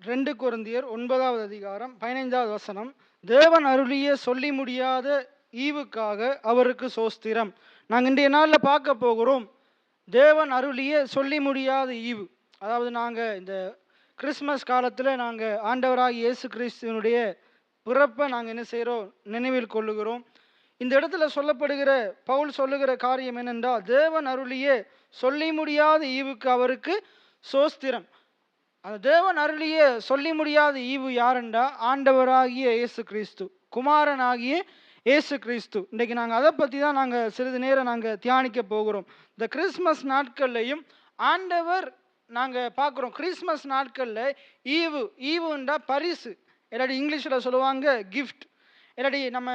2 கொரிந்தியர் 9வது அதிகாரம் 15வது வசனம். தேவன் அருளிய சொல்லி முடியாத ஈவுக்காக அவருக்கு சோஸ்திரம். நாங்கள் இன்றைய நாளில் பார்க்க போகிறோம் தேவன் அருளிய சொல்லி முடியாத ஈவு. அதாவது நாங்கள் இந்த கிறிஸ்மஸ் காலத்தில் நாங்கள் ஆண்டவராகிய இயேசு கிறிஸ்துவனுடைய பிறப்பை நாங்கள் என்ன செய்கிறோம், நினைவில் கொள்ளுகிறோம். இந்த இடத்துல சொல்லப்படுகிற பவுல் சொல்லுகிற காரியம் என்னென்றால், தேவன் அருளிய சொல்லி முடியாத ஈவுக்கு அவருக்கு சோஸ்திரம். அந்த தேவன் அருளிய சொல்லி முடியாத ஈவு யாருண்டா, ஆண்டவராகிய இயேசு கிறிஸ்து, குமாரனாகிய இயேசு கிறிஸ்து. இன்றைக்கு நாங்கள் அதை பற்றி தான் நாங்கள் சிறிது நேரம் நாங்கள் தியானிக்க போகிறோம். இந்த கிறிஸ்மஸ் நாட்கள்லையும் ஆண்டவர் நாங்கள் பார்க்குறோம். கிறிஸ்மஸ் நாட்களில் ஈவுண்டா பரிசு, இல்லாட்டி இங்கிலீஷில் சொல்லுவாங்க கிஃப்ட், இல்லாட்டி நம்ம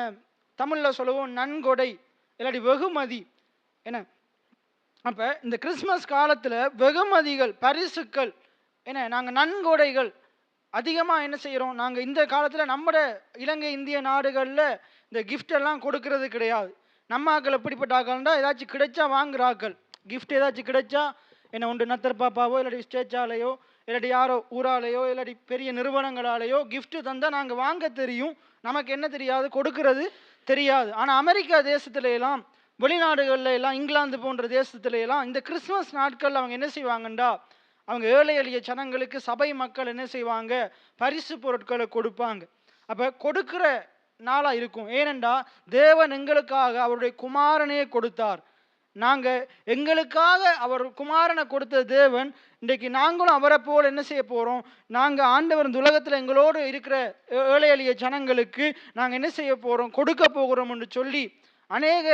தமிழில் சொல்லுவோம் நன்கொடை, இல்லாட்டி வெகுமதி. என்ன அப்போ இந்த கிறிஸ்மஸ் காலத்தில் வெகுமதிகள், பரிசுக்கள், என்ன நாங்கள் நன்கொடைகள் அதிகமாக என்ன செய்கிறோம். நாங்கள் இந்த காலத்தில் நம்ம இலங்கை இந்திய நாடுகளில் இந்த கிஃப்டெல்லாம் கொடுக்கறது கிடையாது. நம்ம ஆக்கள் எப்படிப்பட்ட ஆக்கள்னா, ஏதாச்சும் கிடைச்சா வாங்குறாக்கள். கிஃப்ட் ஏதாச்சும் கிடைச்சா என்ன ஒன்று நத்தர் பாப்பாவோ இல்லாட்டி ஸ்டேச்சாலேயோ இல்லாட்டி யாரோ ஊராலேயோ இல்லாட்டி பெரிய நிறுவனங்களாலேயோ கிஃப்ட்டு தந்தால் நாங்கள் வாங்க தெரியும், நமக்கு என்ன தெரியாது, கொடுக்கறது தெரியாது. ஆனால் அமெரிக்கா தேசத்துல எல்லாம், வெளிநாடுகளில் எல்லாம், இங்கிலாந்து போன்ற தேசத்துல எல்லாம் இந்த கிறிஸ்மஸ் நாட்கள் அவங்க என்ன செய்வாங்கண்டா, அவங்க ஏழை எளிய ஜனங்களுக்கு, சபை மக்கள் என்ன செய்வாங்க, பரிசு பொருட்களை கொடுப்பாங்க. அப்போ கொடுக்குற நாளாக இருக்கும். ஏனென்றா தேவன் எங்களுக்காக அவருடைய குமாரனையே கொடுத்தார். நாங்கள் எங்களுக்காக அவர் குமாரனை கொடுத்த தேவன், இன்றைக்கு நாங்களும் அவரை போல் என்ன செய்ய போகிறோம், நாங்கள் ஆண்டவர் இந்த உலகத்தில் எங்களோடு இருக்கிற ஏழை எளிய ஜனங்களுக்கு நாங்கள் என்ன செய்ய போகிறோம், கொடுக்க போகிறோம் என்று சொல்லி அநேக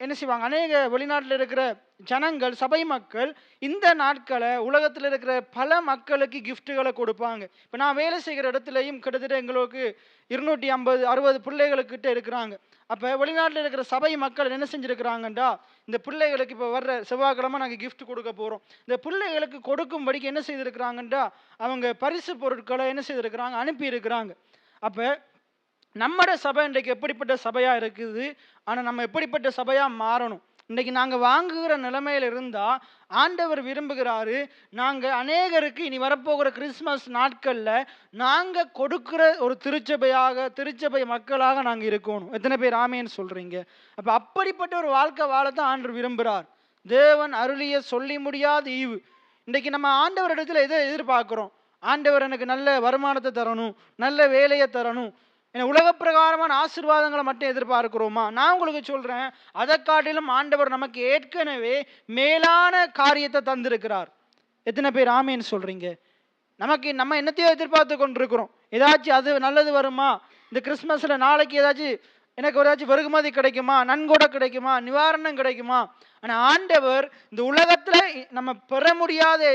என்ன செய்வாங்க, அநேக வெளிநாட்டில் இருக்கிற ஜனங்கள், சபை மக்கள் இந்த நாட்களை உலகத்தில் இருக்கிற பல மக்களுக்கு கிஃப்ட்டுகளை கொடுப்பாங்க. இப்போ நான் வேலை செய்கிற இடத்துலையும் கிட்டத்தட்ட எங்களுக்கு 250-60 பிள்ளைகளுக்கிட்ட இருக்கிறாங்க. அப்போ வெளிநாட்டில் இருக்கிற சபை மக்கள் என்ன செஞ்சுருக்கிறாங்கண்டா, இந்த பிள்ளைகளுக்கு இப்போ வர்ற செவ்வாய்க்கிழமை நாங்கள் கிஃப்ட் கொடுக்க போகிறோம். இந்த பிள்ளைகளுக்கு கொடுக்கும்படிக்கு என்ன செய்திருக்கிறாங்கண்டா, அவங்க பரிசு பொருட்களை என்ன செய்திருக்கிறாங்க, அனுப்பியிருக்கிறாங்க. அப்போ நம்மட சபை இன்றைக்கு எப்படிப்பட்ட சபையாக இருக்குது, ஆனால் நம்ம எப்படிப்பட்ட சபையாக மாறணும். இன்றைக்கி நாங்கள் வாங்குகிற நிலைமையில் இருந்தால் ஆண்டவர் விரும்புகிறாரு, நாங்கள் அநேகருக்கு இனி வரப்போகிற கிறிஸ்மஸ் நாட்களில் நாங்கள் கொடுக்குற ஒரு திருச்சபை மக்களாக நாங்கள் இருக்கணும். எத்தனை பேர் ஆமேன்னு சொல்கிறீங்க? அப்போ அப்படிப்பட்ட ஒரு வாழ்க்கை வாழத்தான் ஆண்டவர் விரும்புகிறார். தேவன் அருளிய சொல்லி முடியாத ஈவு. இன்றைக்கி நம்ம ஆண்டவர் இடத்துல எதை எதிர்பார்க்குறோம்? ஆண்டவர் எனக்கு நல்ல வருமானத்தை தரணும், நல்ல வேலையை தரணும், ஏன்னா உலக பிரகாரமான ஆசீர்வாதங்களை மட்டும் எதிர்பார்க்கிறோமா? நான் உங்களுக்கு சொல்கிறேன், அதை காட்டிலும் ஆண்டவர் நமக்கு ஏற்கனவே மேலான காரியத்தை தந்திருக்கிறார். எத்தனை பேர் ஆமேன்னு சொல்கிறீங்க? நம்ம என்னத்தையோ எதிர்பார்த்து கொண்டிருக்கிறோம். ஏதாச்சும் அது நல்லது வருமா, இந்த கிறிஸ்மஸில் நாளைக்கு எனக்கு ஏதாச்சும் வெகுமதி கிடைக்குமா, நன்கொடை கிடைக்குமா, நிவாரணம் கிடைக்குமா? ஆனால் ஆண்டவர் இந்த உலகத்தில் நம்ம பெற முடியாத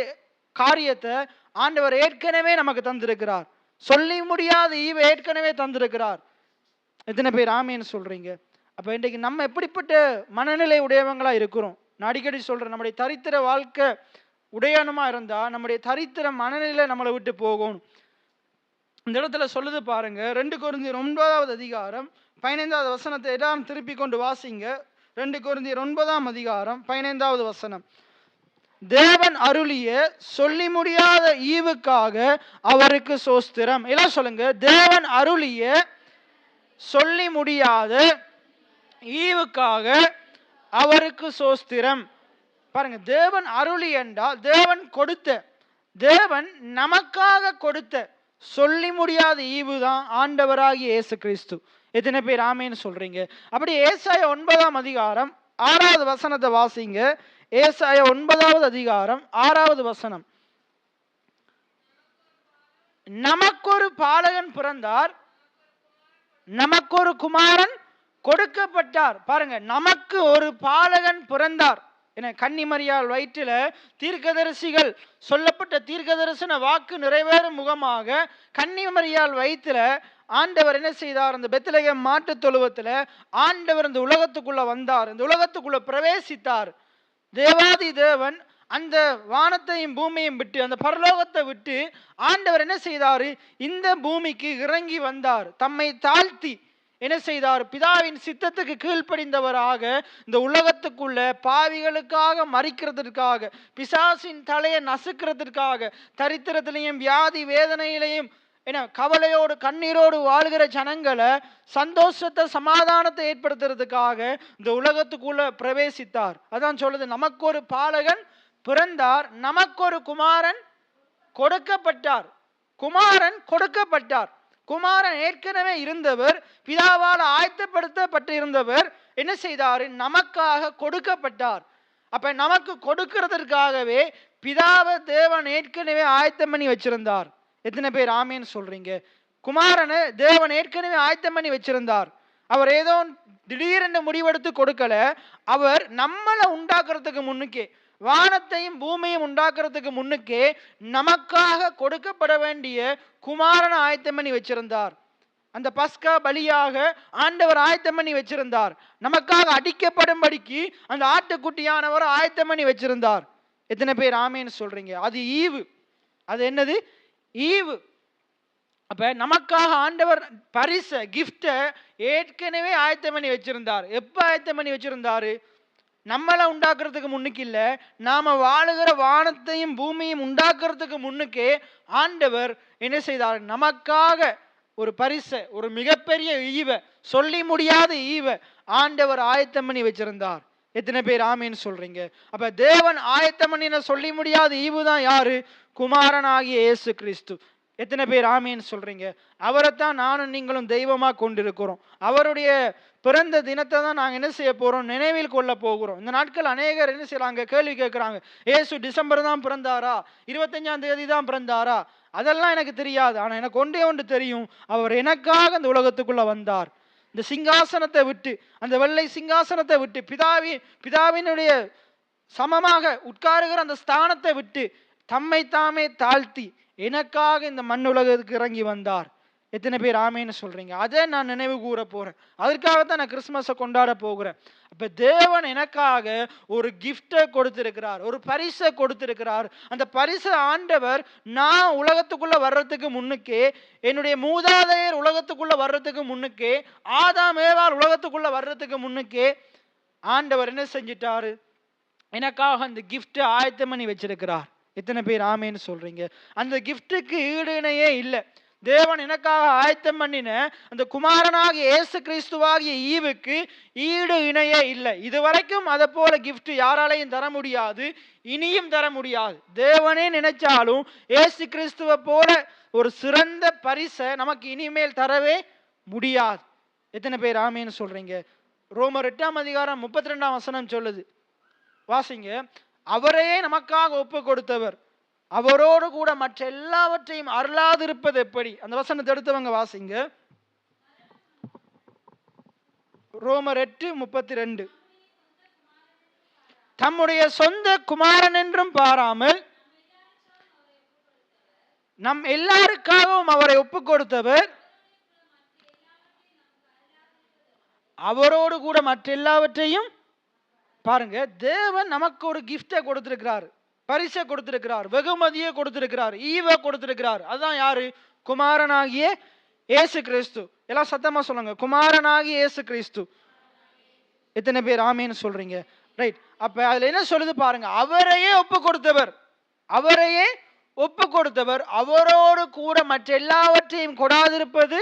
காரியத்தை ஆண்டவர் ஏற்கனவே நமக்கு தந்திருக்கிறார். சொல்லி முடியாத ஈவை ஏற்கனவே தந்திருக்கிறார். எத்தனை பேர் ஆமேன்னு சொல்றீங்க? அப்ப இன்றைக்கு நம்ம எப்படிப்பட்ட மனநிலை உடையவங்களா இருக்கிறோம்? நான் அடிக்கடி சொல்றேன், நம்முடைய தரித்திர வாழ்க்கை உடையணுமா இருந்தா நம்முடைய தரித்திர மனநிலை நம்மளை விட்டு போகும். இந்த இடத்துல சொல்லுது பாருங்க, 2 கொரிந்தியர் 9வது அதிகாரம் 15வது வசனத்தை எல்லாம் திருப்பி கொண்டு வாசிங்க. 2 கொரிந்தியர் 9ஆம் அதிகாரம் 15வது வசனம். தேவன் அருளிய சொல்லி முடியாத ஈவுக்காக அவருக்கு சோஸ்திரம். எல்லாம் சொல்லுங்க, தேவன் அருளிய சொல்லி முடியாத ஈவுக்காக அவருக்கு சோஸ்திரம். பாருங்க, தேவன் அருளி என்றால் தேவன் கொடுத்த, தேவன் நமக்காக கொடுத்த சொல்லி முடியாத ஈவு தான் ஆண்டவராகிய இயேசு கிறிஸ்து. எத்தனை பேர் ஆமேன்னு சொல்றீங்க? அப்படி ஏசாயா 9ஆம் அதிகாரம் 6வது வசனத்தை வாசிங்க. ஏசாயா 9வது அதிகாரம் 6வது வசனம். நமக்கொரு பாலகன் பிறந்தார், நமக்கொரு குமாரன் கொடுக்கப்பட்டார். பாருங்க, நமக்கு ஒரு பாலகன் பிறந்தார். என கன்னிமரியாள் வயிற்றில தீர்க்கதரிசிகள் சொல்லப்பட்ட தீர்க்கதரிசன வாக்கு நிறைவேறும் முகமாக கன்னிமரியாள் வயிற்றில ஆண்டவர் என்ன செய்தார்? அந்த பெத்லகேம் மாட்டு தொழுவத்தில் ஆண்டவர் இந்த உலகத்துக்குள்ள வந்தார், இந்த உலகத்துக்குள்ள பிரவேசித்தார். தேவாதி தேவன் அந்த வானத்தையும் பூமியையும் விட்டு, அந்த பரலோகத்தை விட்டு ஆண்டவர் என்ன செய்தாரு? இந்த பூமிக்கு இறங்கி வந்தார், தம்மை தாழ்த்தி. என்ன செய்தார்? பிதாவின் சித்தத்துக்கு கீழ்ப்படிந்தவராக இந்த உலகத்துக்குள்ள பாவிகளுக்காக மரிக்கிறதற்காக, பிசாசின் தலையை நசுக்கிறதற்காக, தரித்திரத்திலையும் வியாதி வேதனையிலையும் கவலையோடு கண்ணீரோடு வாழ்கிற ஜனங்களை சந்தோஷத்தை சமாதானத்தை ஏற்படுத்துறதுக்காக இந்த உலகத்துக்குள்ள பிரவேசித்தார். அதான் சொல்லுது, நமக்கு ஒரு பாலகன் பிறந்தார், நமக்கு ஒரு குமாரன் கொடுக்கப்பட்டார். குமாரன் கொடுக்கப்பட்டார். குமாரன் ஏற்கனவே இருந்தவர், பிதாவால் ஆயத்தப்படுத்தப்பட்டு இருந்தவர், என்ன செய்தார்? நமக்காக கொடுக்கப்பட்டார். அப்ப நமக்கு கொடுக்கிறதற்காகவே பிதாவை தேவன் ஏற்கனவே ஆயத்தம் பண்ணி வச்சிருந்தார். எத்தனை பேர் ஆமேன்னு சொல்றீங்க? குமாரனை தேவன் ஏற்கனவே ஆயத்தம் பண்ணி வச்சிருந்தார். அவர் ஏதோ திடீரென்று முடிவெடுத்து கொடுக்கல. அவர் நம்மளை உண்டாக்குறதுக்கு முன்னுக்கே, வானத்தையும் பூமியும் உண்டாக்குறதுக்கு முன்னுக்கே நமக்காக கொடுக்கப்பட வேண்டிய குமாரனை ஆயத்தம் பண்ணி வச்சிருந்தார். அந்த பஸ்கா பலியாக ஆண்டவர் ஆயத்தம் பண்ணி வச்சிருந்தார். நமக்காக அடிக்கப்படும்படிக்கு அந்த ஆட்டுக்குட்டியானவர் ஆயத்தம் பண்ணி வச்சிருந்தார். எத்தனை பேர் ஆமேன்னு சொல்றீங்க? அது ஈவு. அது என்னது? ஈவு. அப்ப நமக்காக ஆண்டவர் பரிச கிஃப்ட ஏற்கனவே ஆயத்தம் பண்ணி வச்சிருந்தார். எப்ப ஆயத்தம் பண்ணி வச்சிருந்தாரு? நம்மளை உண்டாக்குறதுக்கு முன்னுக்கு இல்ல, நாம வாழுகிற வானத்தையும் பூமியும் உண்டாக்குறதுக்கு முன்னுக்கே ஆண்டவர் என்ன செய்தார்? நமக்காக ஒரு பரிச, ஒரு மிகப்பெரிய ஈவை, சொல்லி முடியாத ஈவை ஆண்டவர் ஆயத்தம் பண்ணி வச்சிருந்தார். எத்தனை பேர் ஆமேன்னு சொல்றீங்க? அப்ப தேவன் ஆயத்தம் பண்ணின சொல்லி முடியாத ஈவு தான் யாரு? குமாரனாகிய இயேசு கிறிஸ்து. எத்தனை பேர் ஆமேன்னு சொல்றீங்க? அவரைத்தான் நானும் நீங்களும் தெய்வமா கொண்டிருக்கிறோம். அவருடைய பிறந்த தினத்தை தான் நாங்கள் என்ன செய்ய போறோம்? நினைவில் கொள்ள போகிறோம். இந்த நாட்கள் அநேகர் என்ன செய்யறாங்க? கேள்வி கேட்கிறாங்க, ஏசு டிசம்பர் தான் பிறந்தாரா, 25ஆம் தேதி தான் பிறந்தாரா? அதெல்லாம் எனக்கு தெரியாது. ஆனா எனக்கு ஒன்றே ஒன்று தெரியும், அவர் எனக்காக இந்த உலகத்துக்குள்ள வந்தார். இந்த சிங்காசனத்தை விட்டு, அந்த வெள்ளை சிங்காசனத்தை விட்டு, பிதாவினுடைய சமமாக உட்காருகிற அந்த ஸ்தானத்தை விட்டு தம்மை தாமே தாழ்த்தி எனக்காக இந்த மண் உலகத்துக்கு இறங்கி வந்தார். எத்தனை பேர் ஆமேன்னு சொல்றீங்க? அதை நான் நினைவு கூற போறேன். அதற்காகத்தான் நான் கிறிஸ்துமஸை கொண்டாட போகிறேன். அப்ப தேவன் எனக்காக ஒரு கிஃப்டை கொடுத்திருக்கிறார், ஒரு பரிசை கொடுத்திருக்கிறார். அந்த பரிசை ஆண்டவர் நான் உலகத்துக்குள்ள வர்றதுக்கு முன்னுக்கே, என்னுடைய மூதாதையர் உலகத்துக்குள்ள வர்றதுக்கு முன்னுக்கே, ஆதாம் ஏவாள் உலகத்துக்குள்ள வர்றதுக்கு முன்னுக்கே ஆண்டவர் என்ன செஞ்சிட்டாரு? எனக்காக அந்த கிஃப்டை ஆயத்தம் பண்ணி வச்சிருக்கிறார். எத்தனை பேர் ஆமேன்னு சொல்றீங்க? அந்த கிஃப்டுக்கு ஈடு இணையே இல்லை. தேவன் எனக்காக ஆயத்தம் பண்ணின அந்த குமாரனாகிய இயேசு கிறிஸ்துவாகிய ஈவுக்கு ஈடு இணையே இல்லை. இதுவரைக்கும் அதை போல கிஃப்ட் யாராலையும் தர முடியாது, இனியும் தர முடியாது. தேவனே நினைச்சாலும் இயேசு கிறிஸ்துவை போல ஒரு சிறந்த பரிசை நமக்கு இனிமேல் தரவே முடியாது. எத்தனை பேர் ஆமேன்னு சொல்றீங்க? ரோமர் 8ஆம் அதிகாரம் 32ஆம் வசனம் சொல்லுது, வாசிங்க. அவரையே நமக்காக ஒப்பு கொடுத்தவர் அவரோடு கூட மற்ற எல்லாவற்றையும் அருளாதிருப்பது எப்படி? அந்த வசனத்தை எடுத்தவங்க வாசிங்க. ரோமர் 8:32. தம்முடைய சொந்த குமாரன் என்றும் பாராமல் நம் எல்லாருக்காகவும் அவரை ஒப்பு கொடுத்தவர் அவரோடு கூட மற்ற எல்லாவற்றையும் பாருங்க. தேவன் நமக்கு ஒரு கிஃப்டை கொடுத்திருக்கிறார், பரிசை கொடுத்திருக்கிறார், வெகுமதியை கொடுத்திருக்கிறார், ஈவை கொடுத்திருக்கிறார். அதுதான் யாரு? குமாரனாகிய இயேசு கிறிஸ்து. எல்லாம் சத்தமா சொல்லுங்க, குமாரனாகிய இயேசு கிறிஸ்து. எத்தனை பேர் ஆமேன்னு சொல்றீங்க? ரைட். அப்ப அதுல என்ன சொல்லுது பாருங்க, அவரையே ஒப்பு கொடுத்தவர், அவரையே ஒப்பு கொடுத்தவர் அவரோடு கூட மற்ற எல்லாவற்றையும் கொடாதிருப்பது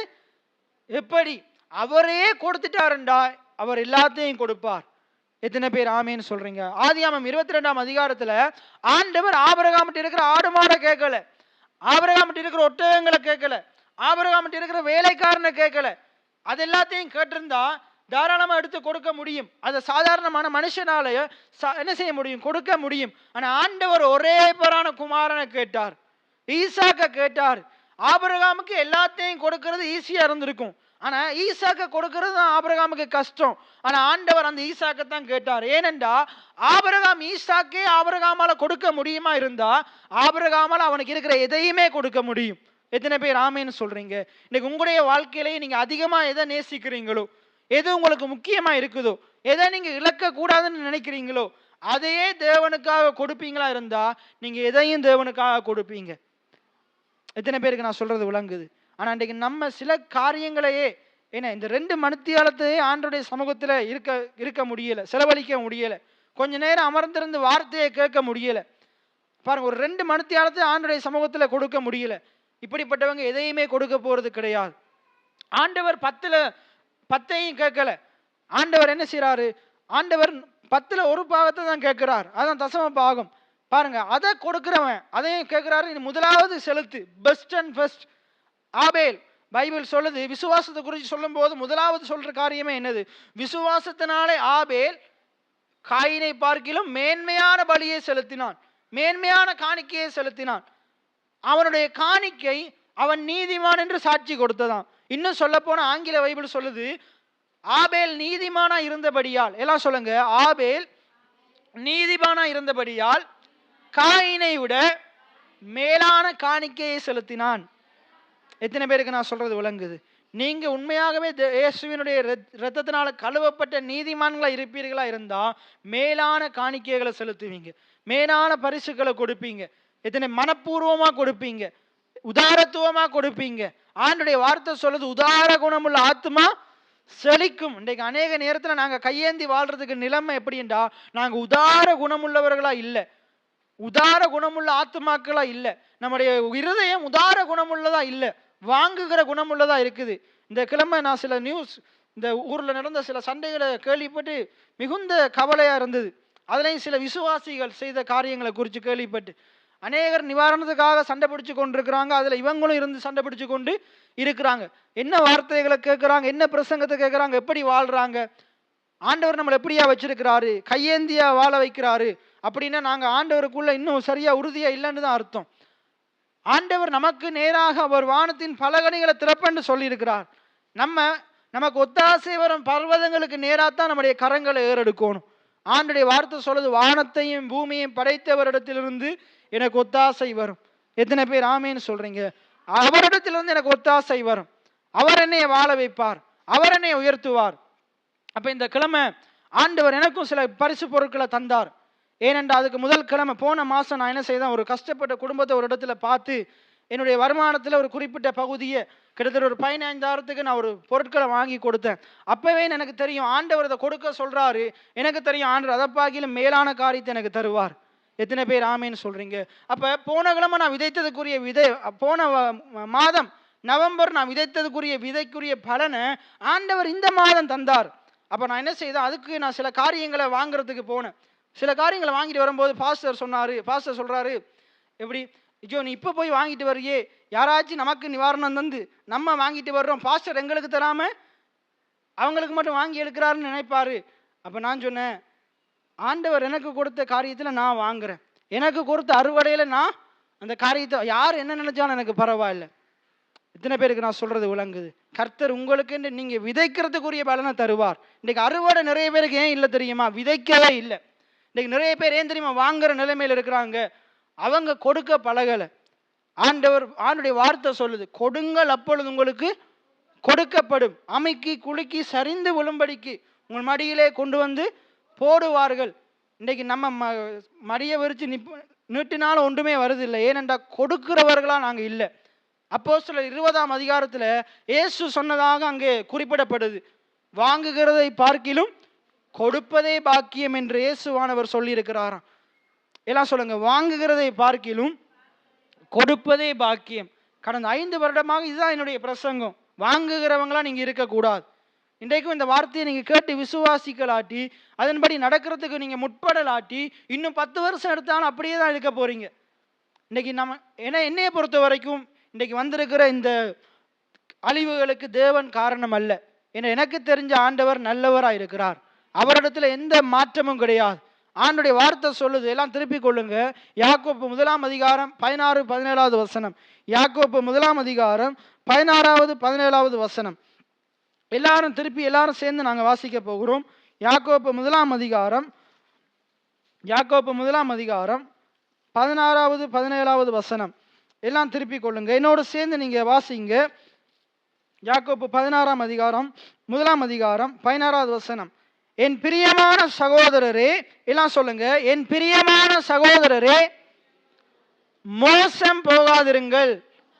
எப்படி? அவரையே கொடுத்துட்டாருண்டா அவர் எல்லாத்தையும் கொடுப்பார். எத்தனை பேர் ஆமேன்னு சொல்றீங்க? ஆதியாகமம் 22ஆம் அதிகாரத்துல ஆண்டவர் ஆபிரகாம்கிட்ட இருக்கிற ஆடு மாடை கேட்கல, ஆபிரகாம்கிட்ட இருக்கிற ஒட்டகங்களை கேட்கல, ஆபிரகாம்கிட்ட இருக்கிற வேலைக்காரனை கேட்கல. அது எல்லாத்தையும் கேட்டிருந்தா தாராளமா எடுத்து கொடுக்க முடியும். அதை சாதாரணமான மனுஷனாலய என்ன செய்ய முடியும்? கொடுக்க முடியும். ஆனா ஆண்டவர் ஒரே பேரான குமாரனை கேட்டார், ஈசாக்க கேட்டார். ஆபிரகாமுக்கு எல்லாத்தையும் கொடுக்கிறது ஈஸியா இருந்திருக்கும், ஆனா ஈசாக்க கொடுக்கிறது தான் ஆபிரகாமுக்கு கஷ்டம். ஆனா ஆண்டவர் அந்த ஈசாக்கை தான் கேட்டார். ஏனென்றா ஆபிரகாம் ஈசாக்கே ஆபிரகாமால கொடுக்க முடியுமா இருந்தா ஆபிரகாமால அவனுக்கு இருக்கிற எதையுமே கொடுக்க முடியும். எத்தனை பேர் ஆமேன்னு சொல்றீங்க? இன்னைக்கு உங்களுடைய வாழ்க்கையிலேயே நீங்க அதிகமா எதை நேசிக்கிறீங்களோ, எது உங்களுக்கு முக்கியமா இருக்குதோ, எதை நீங்க இழக்க கூடாதுன்னு நினைக்கிறீங்களோ அதையே தேவனுக்காக கொடுப்பீங்களா இருந்தா நீங்க எதையும் தேவனுக்காக கொடுப்பீங்க. எத்தனை பேருக்கு நான் சொல்றது விளங்குது? ஆனா இன்றைக்கு நம்ம சில காரியங்களையே ஏன்னா இந்த 2 மணித்தியாலத்தையே ஆண்டவருடைய சமூகத்தில் இருக்க முடியல, செலவழிக்க முடியல, கொஞ்ச நேரம் அமர்ந்திருந்து வார்த்தையை கேட்க முடியல. பாருங்க, ஒரு 2 மணித்தியாலத்தை ஆண்டவருடைய சமூகத்தில் கொடுக்க முடியல. இப்படிப்பட்டவங்க எதையுமே கொடுக்க போறது கிடையாது. ஆண்டவர் 10ஐயும் கேட்கல. ஆண்டவர் என்ன செய்யறாரு? ஆண்டவர் 10ல் ஒரு பாகத்தை தான் கேட்கிறார். அதான் தசம பாகம். பாருங்க, அதை கொடுக்கிறவன் அதையும் கேட்கிறாரு. முதலாவது செலுத்து, best and first. Abel Bible சொல்லுது, விசுவாசத்தை குறித்து சொல்லும் போது முதலாவது சொல்ற காரியமே என்னது? விசுவாசத்தினாலே ஆபேல் காயினை பார்க்கிலும் மேன்மையான பலியை செலுத்தினான், மேன்மையான காணிக்கையை செலுத்தினான். அவனுடைய காணிக்கை அவன் நீதிமான் என்று சாட்சி கொடுத்ததான். இன்னும் சொல்ல போன ஆங்கில பைபிள் சொல்லுது, ஆபேல் நீதிமானா இருந்தபடியால், எல்லாம் சொல்லுங்க, ஆபேல் நீதிமானா இருந்தபடியால் காயினை விட மேலான காணிக்கையை செலுத்தினான். எத்தனை பேருக்கு நான் சொல்றது விளங்குது? நீங்க உண்மையாகவே இயேசுவினுடைய இரத்தத்தினால கழுவப்பட்ட நீதிமான்களா இருப்பீர்களா இருந்தா மேலான காணிக்கைகளை செலுத்துவீங்க, மேலான பரிசுகளை கொடுப்பீங்க, எத்தனை மனப்பூர்வமா கொடுப்பீங்க, உதாரத்துவமா கொடுப்பீங்க. ஆண்டுடைய வார்த்தை சொல்லுது, உதார குணமுள்ள ஆத்மா செழிக்கும். இன்றைக்கு அநேக நேரத்தில் நாங்க கையேந்தி வாழ்றதுக்கு நிலைமை எப்படின்னா, நாங்க உதார குணமுள்ளவர்களா இல்லை, உதார குணமுள்ள ஆத்மாக்களா இல்லை, நம்முடைய இருதயம் உதார குணமுள்ளதா இல்லை, வாங்குகிற குணமுள்ளதா இருக்குது. இந்த கிழமை நான் சில நியூஸ், இந்த ஊர்ல நடந்த சில சண்டைகளை கேள்விப்பட்டு மிகுந்த கவலையா இருந்தது. அதுலேயும் சில விசுவாசிகள் செய்த காரியங்களை குறித்து கேள்விப்பட்டு அநேகர் நிவாரணத்துக்காக சண்டை பிடிச்சு கொண்டிருக்கிறாங்க. அதுல இவங்களும் இருந்து சண்டை பிடிச்சு கொண்டு இருக்கிறாங்க. என்ன வார்த்தைகளை கேட்கிறாங்க, என்ன பிரசங்கத்தை கேட்கிறாங்க, எப்படி வாழ்றாங்க, ஆண்டவர் நம்மளை எப்படியா வச்சிருக்கிறாரு, கையேந்தியா வாழ வைக்கிறாரு அப்படின்னா நாங்க ஆண்டவருக்குள்ள இன்னும் சரியா உறுதியா இல்லைன்னு தான் அர்த்தம். ஆண்டவர் நமக்கு நேராக அவர் வானத்தின் பலகணிகளை திறப்பென்று சொல்லி இருக்கிறார். நமக்கு ஒத்தாசை வரும் பர்வதங்களுக்கு நேராகத்தான் நம்முடைய கரங்களை ஏறெடுக்கணும். ஆண்டுடைய வார்த்தை சொல்லுது, வானத்தையும் பூமியையும் படைத்தவரிடத்திலிருந்து எனக்கு ஒத்தாசை வரும். எத்தனை பேர் ஆமேன்னு சொல்றீங்க? அவரிடத்திலிருந்து எனக்கு ஒத்தாசை வரும், அவர் என்னை வாழ வைப்பார், அவர் என்னை உயர்த்துவார். அப்ப இந்த கிழமை ஆண்டவர் எனக்கும் சில பரிசு பொருட்களை தந்தார். ஏனென்றா அதுக்கு முதல் கிழமை போன மாசம் நான் என்ன செய்தேன், ஒரு கஷ்டப்பட்ட குடும்பத்தை ஒரு இடத்துல பார்த்து என்னுடைய வருமானத்தில் ஒரு குறிப்பிட்ட பகுதியை கிட்டத்தட்ட ஒரு 15,000க்கு நான் ஒரு பொருட்களை வாங்கி கொடுத்தேன். அப்பவே எனக்கு தெரியும் ஆண்டவர் அதை கொடுக்க சொல்றாரு, எனக்கு தெரியும் ஆண்டவர் அதை பார்க்கிலும் மேலான காரியத்தை எனக்கு தருவார். எத்தனை பேர் ஆமேன்னு சொல்றீங்க? அப்ப போன கிழமை நான் விதைத்ததுக்குரிய விதை, போன மாதம் நவம்பர் நான் விதைத்ததுக்குரிய விதைக்குரிய பலனை ஆண்டவர் இந்த மாதம் தந்தார். அப்ப நான் என்ன செய்தேன், அதுக்கு நான் சில காரியங்களை வாங்குறதுக்கு போனேன். சில காரியங்களை வாங்கிட்டு வரும்போது பாஸ்டர் சொல்றாரு, எப்படி ஐயோ நீ இப்போ போய் வாங்கிட்டு வரையே, யாராச்சும் நமக்கு நிவாரணம் தந்து நம்ம வாங்கிட்டு வர்றோம், பாஸ்டர் எங்களுக்கு தராம அவங்களுக்கு மட்டும் வாங்கி எடுக்கிறாருன்னு நினைப்பாரு. அப்ப நான் சொன்னேன், ஆண்டவர் எனக்கு கொடுத்த காரியத்தில் நான் வாங்குறேன், எனக்கு கொடுத்த அறுவடையில் நான் அந்த காரியத்தை யார் என்ன நினைச்சாலும் எனக்கு பரவாயில்லை. இத்தனை பேருக்கு நான் சொல்றது விளங்குது? கர்த்தர் உங்களுக்கு நீங்க விதைக்கிறதுக்குரிய பலனை தருவார். இன்னைக்கு அறுவடை நிறைய பேருக்கு ஏன் இல்லை தெரியுமா? விதைக்கவே இல்லை. இன்னைக்கு நிறைய பேர் ஏன் தெரியுமா வாங்குற நிலைமையில் இருக்கிறாங்க? அவங்க கொடுக்க பழகலை. ஆண்டுடைய வார்த்தை சொல்லுது, கொடுங்கள் அப்பொழுது உங்களுக்கு கொடுக்கப்படும், அமைக்கி குலுக்கி சரிந்து விழும்படிக்கு உங்கள் மடியிலே கொண்டு வந்து போடுவார்கள். இன்னைக்கு நம்ம மடியை விரிச்சு நீட்டினாலும் ஒன்றுமே வருதில்லை. ஏனென்றா கொடுக்கிறவர்களா நாங்கள் இல்லை. அப்போஸ்தலர் 20ஆம் அதிகாரத்தில் இயேசு சொன்னதாக அங்கே குறிப்பிடப்படுது, வாங்குகிறதை பார்க்கிலும் கொடுப்பதே பாக்கியம் என்று இயேசுவானவர் சொல்லி இருக்கிறாராம். எல்லாம் சொல்லுங்க, வாங்குகிறதை பார்க்கிலும் கொடுப்பதே பாக்கியம். கடந்த 5 வருடமாக இதுதான் என்னுடைய பிரசங்கம். வாங்குகிறவங்களா நீங்க இருக்கக்கூடாது. இன்றைக்கும் இந்த வார்த்தையை நீங்க கேட்டு விசுவாசிக்கலாட்டி, அதன்படி நடக்கிறதுக்கு நீங்க முற்படலாட்டி, இன்னும் 10 வருஷம் எடுத்தாலும் அப்படியே தான் இருக்க போறீங்க. இன்னைக்கு என்னைய பொறுத்த வரைக்கும் இன்றைக்கு வந்திருக்கிற இந்த அழிவுகளுக்கு தேவன் காரணம் அல்ல. எனக்கு தெரிஞ்ச ஆண்டவர் நல்லவராக இருக்கிறார், அவரிடத்துல எந்த மாற்றமும் கிடையாது. ஆண்டுடைய வார்த்தை சொல்லுது, எல்லாம் திருப்பிக் கொள்ளுங்க, யாக்கோப்பு 1ஆம் அதிகாரம் 16, 17வது வசனம். யாக்கோப்பு 1ஆம் அதிகாரம் 16, 17வது வசனம். எல்லாரும் சேர்ந்து நாங்கள் வாசிக்க போகிறோம். யாக்கோப்பு 1ஆம் அதிகாரம் 16, 17வது வசனம். எல்லாம் திருப்பிக் கொள்ளுங்க, என்னோடு சேர்ந்து நீங்க வாசிங்க. யாக்கோப்பு 16ஆம் அதிகாரம் 1ஆம் அதிகாரம் 16வது வசனம். என் பிரியமான சகோதரரே, எல்லாம் சொல்லுங்க, என் பிரியமான சகோதரரே மோசம் போகாதிருங்கள்.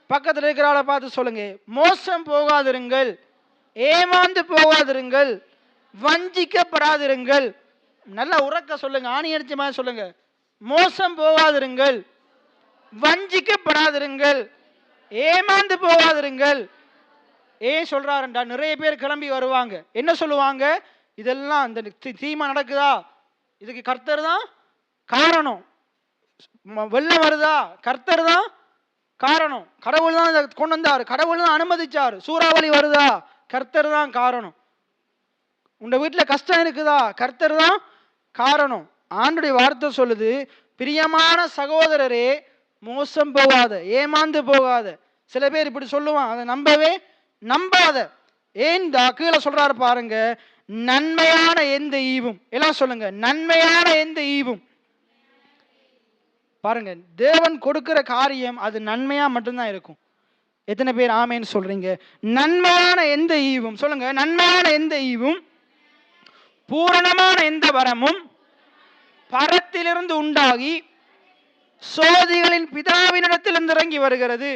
பக்கத்தில் இருக்கிறாளை பார்த்து சொல்லுங்க, மோசம் போகாதிருங்கள். ஏமாந்து போகாதிருங்கள், வஞ்சிக்கப்படாதிருங்கள். நல்லா உறக்க சொல்லுங்க, ஆணி அடிச்ச மாதிரி சொல்லுங்க. மோசம் போகாதிருங்கள், வஞ்சிக்கப்படாதிருங்கள், ஏமாந்து போகாதிருங்கள். ஏன் சொல்றாருண்டா, நிறைய பேர் கிளம்பி வருவாங்க, என்ன சொல்லுவாங்க, இதெல்லாம் இந்த தீமை நடக்குதா, இதுக்கு கர்த்தர் தான் காரணம். வெள்ளம் வருதா, கர்த்தர் தான் காரணம். கடவுள் தான் இதை கொண்டு வந்தார், கடவுள் தான் அனுமதிச்சார். சூறாவளி வருதா, கர்த்தர் தான் காரணம். உங்க வீட்டில் கஷ்டம் இருக்குதா, கர்த்தர் தான் காரணம். ஆண்டுடைய வார்த்தை சொல்லுது, பிரியமான சகோதரரே மோசம் போகாத, ஏமாந்து போகாத. சில பேர் இப்படி சொல்லுவான், அதை நம்பாத. ஏன்டா கீழே சொல்றாரு பாருங்க, நன்மையான எந்த ஈவும், எல்லாம் சொல்லுங்க, நன்மையான எந்த ஈவும். பாருங்க, தேவன் கொடுக்கிற காரியம் அது நன்மையா மட்டும்தான் இருக்கும். எத்தனை பேர் ஆமேன்னு சொல்றீங்க? நன்மையான எந்த ஈவும், சொல்லுங்க, நன்மையான எந்த ஈவும், பூரணமான எந்த வரமும் பரத்திலிருந்து உண்டாகி சோதிகளின் பிதாவினிடத்திலிருந்து இறங்கி வருகிறது.